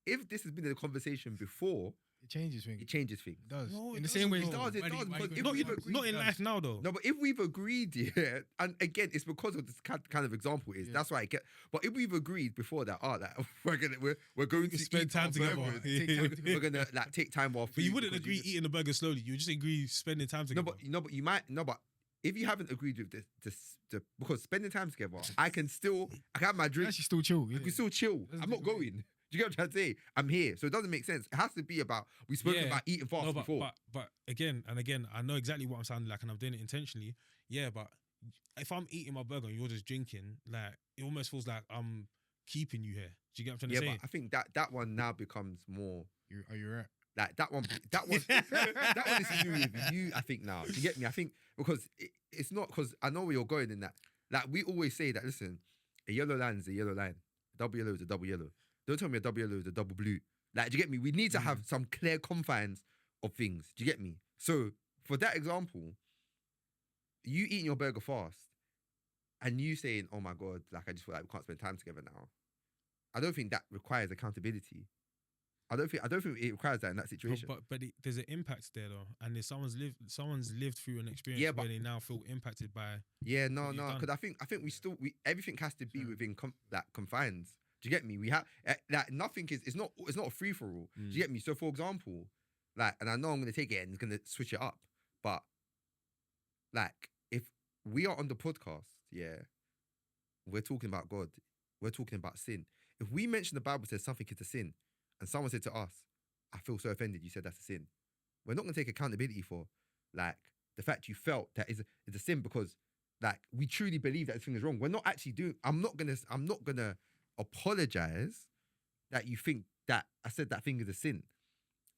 If this has been a conversation before, It changes things. it changes things. It does. No, it in the same way, doesn't, though. It does, Why because you if gonna we've do that? agreed- not in It life does. now, though. No, but if we've agreed, yeah, and again, it's because of this kind of example is Yeah. that's why I get. But if we've agreed before that, that we're going to Spend eat time our together. burgers, Yeah. Take time together. we're gonna like take time off. But you food wouldn't because agree just- eating the burger slowly. You would just agree spending time No, together. but you might no, but if you haven't agreed with because spending time together, I can have my You drink. actually still chill. I Yeah. can still chill. That's I'm not different. going. Do you get what I'm trying to say? I'm here, so it doesn't make sense. It has to be about we spoke Yeah. about eating fast No, before. but again and again, I know exactly what I'm sounding like, and I'm doing it intentionally. Yeah, but if I'm eating my burger and you're just drinking, like it almost feels like I'm keeping you here. Do you get what I'm trying Yeah, to say? but I think that one now becomes more Are you right? like that one that one is to do with you. I think now. Do you get me? I think because it's not because I know where you're going in that. Like we always say that. Listen, a yellow line is a yellow line. A double yellow is a double yellow. Don't tell me a double yellow is a double blue. Like, do you get me? We need to have some clear confines of things. Do you get me? So, for that example, you eating your burger fast and you saying, oh my God, like, I just feel like we can't spend time together now. I don't think that requires accountability. I don't think it requires that in that situation. But there's an impact there though, and if someone's lived through an experience Yeah, where but- they now feel impacted by. Yeah, no, what you've no, done. because I think everything has to be within like confines. Do you get me? We have like nothing is. It's not a free for all. Do you get me? So for example, like, and I know I'm gonna take it and it's gonna switch it up, but like if we are on the podcast, yeah, we're talking about God, we're talking about sin. If we mention the Bible says something is a sin, and someone said to us, "I feel so offended," you said that's a sin. We're not gonna take accountability for like the fact you felt that is a sin because like we truly believe that this thing is wrong. We're not actually doing. I'm not gonna apologize that you think that I said that thing is a sin.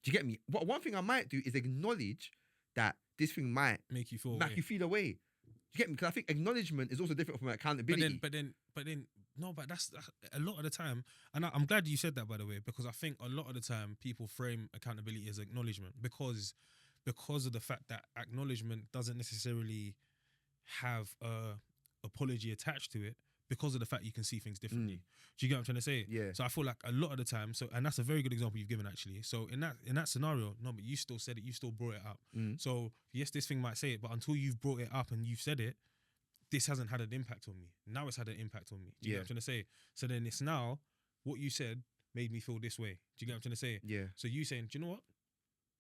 Do you get me? But one thing I might do is acknowledge that this thing might Make you feel make away. you feel away. Do you get me? Because I think acknowledgement is also different from accountability. But then, no, but that's a lot of the time, and I'm glad you said that, by the way, because I think a lot of the time people frame accountability as acknowledgement because of the fact that acknowledgement doesn't necessarily have a apology attached to it because of the fact you can see things differently. Do you get what I'm trying to say? Yeah. So I feel like a lot of the time, and that's a very good example you've given actually. So in that scenario, no, but you still said it, you still brought it up. So yes, this thing might say it, but until you've brought it up and you've said it, this hasn't had an impact on me. Now it's had an impact on me. Do you get what I'm trying to say? So then it's now what you said made me feel this way. Do you get what I'm trying to say? Yeah. So you saying, do you know what?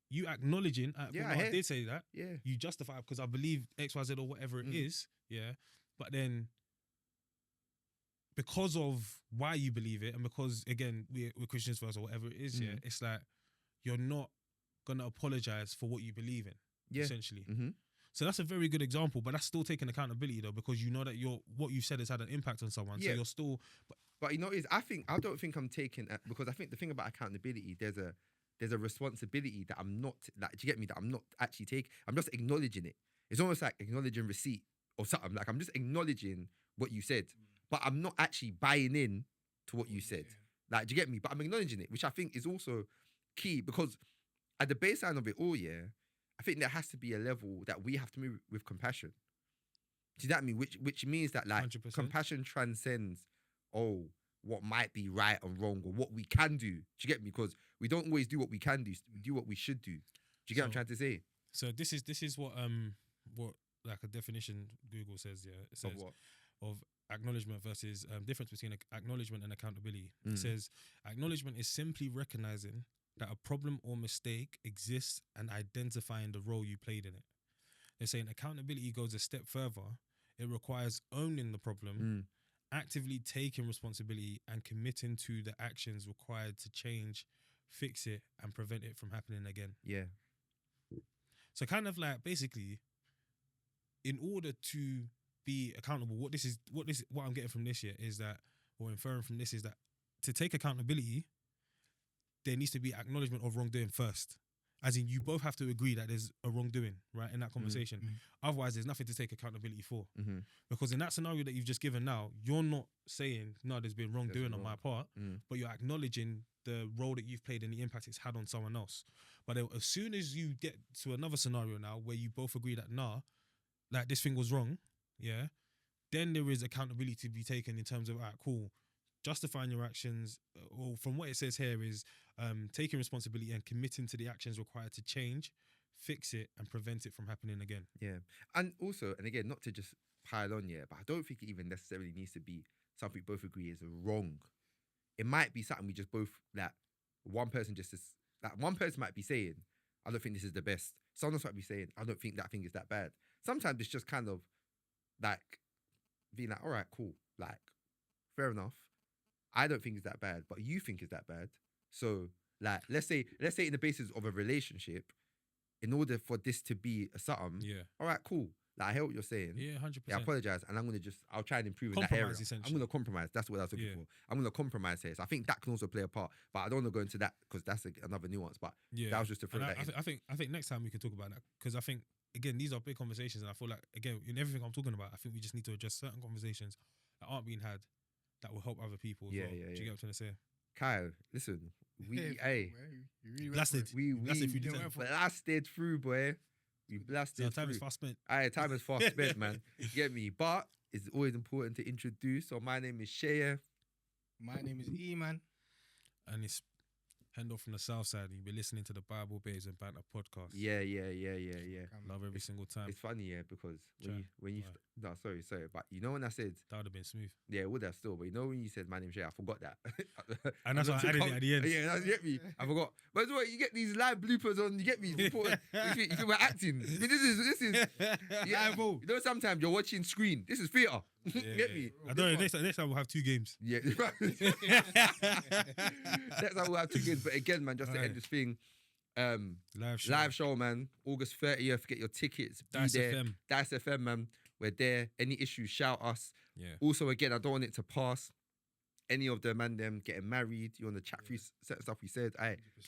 You acknowledging, Yeah, I did say that. Yeah. You justify it because I believe X, Y, Z or whatever it is. Yeah. But then because of why you believe it and because again we're Christians first or whatever it is, yeah, it's like you're not gonna apologize for what you believe in, essentially. So that's a very good example, but that's still taking accountability though, because you know that what you said has had an impact on someone. So you're still. But you know, I don't think I'm taking because I think the thing about accountability, there's a responsibility that I'm not like. Do you get me? That I'm not actually taking. I'm just acknowledging it. It's almost like acknowledging receipt or something. Like I'm just acknowledging what you said, but I'm not actually buying in to what you said. Like, do you get me? But I'm acknowledging it, which I think is also key because at the baseline of it all, I think there has to be a level that we have to move with compassion. Do you know what I mean? Which means that like 100%. compassion transcends what might be right and wrong or what we can do. Do you get me? Because we don't always do what we can do. We do what we should do. Do you get what I'm trying to say? So this is what like a definition Google says. Yeah, it says Of what? of acknowledgement versus difference between acknowledgement and accountability. It says acknowledgement is simply recognizing that a problem or mistake exists and identifying the role you played in it. They're saying accountability goes a step further. It requires owning the problem, actively taking responsibility and committing to the actions required to change, fix it and prevent it from happening again. Yeah. So kind of like basically in order to be accountable, what I'm getting from this year is that, or inferring from this is that to take accountability, there needs to be acknowledgement of wrongdoing first. As in, you both have to agree that there's a wrongdoing, right, in that conversation. Otherwise, there's nothing to take accountability for. Because in that scenario that you've just given now, you're not saying, no, there's been wrongdoing on my part, but you're acknowledging the role that you've played and the impact it's had on someone else. But then, as soon as you get to another scenario now where you both agree that, nah, like this thing was wrong, yeah, then there is accountability to be taken in terms of, all right, cool, justifying your actions, or from what it says here is taking responsibility and committing to the actions required to change, fix it, and prevent it from happening again. Yeah. And also, and again, not to just pile on, but I don't think it even necessarily needs to be something we both agree is wrong. It might be something we just both, like, one person might be saying, I don't think this is the best. Someone else might be saying, I don't think that thing is that bad. Sometimes it's just kind of like being like, all right, cool. Like, fair enough. I don't think it's that bad, but you think it's that bad. So, like, let's say in the basis of a relationship, in order for this to be a something, all right, cool. Like, I hear what you're saying. Yeah, 100%. Yeah, I apologize, and I'll try and improve in that area. I'm gonna compromise. That's what I was looking for. I'm gonna compromise here. So I think that can also play a part, but I don't want to go into that because that's another nuance. But that was just to throw that in. I think next time we can talk about that because I think again these are big conversations, and I feel like again in everything I'm talking about, I think we just need to address certain conversations that aren't being had that will help other people. As well. Do you get what I'm trying to say? Kyle, listen, we blasted. We blasted through, boy. We blasted. So time through. is fast spent. Time is fast spent, man. You get me? But it's always important to introduce. So my name is Shea. My name is E-Man. And it's Hendo from the south side, and you've been listening to the Bible Babes and Banter podcast. Yeah. Love every single time. It's funny, yeah, because Chat. when you Right. no, sorry, but you know when I said That would have been smooth. yeah, it would have still, but you know when you said my name's Shay, I forgot that. And that's why I added it at the end. Yeah, you get me. I forgot. But it's what you get these live bloopers on. You get me. It's important. you think we're acting. This is yeah. You know, sometimes you're watching screen. This is theatre. Get me. I don't know. Next time we'll have 2 games. Yeah. That's how we'll have 2 games. But again, man, just to end this thing. Live show, man. August 30th. Get your tickets. Be Dice there. FM. Dice FM, man. We're there. Any issues, shout us. Yeah. Also, again, I don't want it to pass. Any of the man them getting married, you want to chat through certain stuff we said,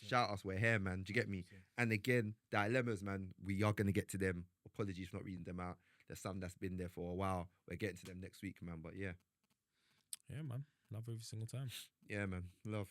shout us, we're here, man. Do you get me? And again, dilemmas, man, we are going to get to them. Apologies for not reading them out. There's some that's been there for a while. We're getting to them next week, man. But yeah. Yeah, man. Love every single time. Yeah, man. Love.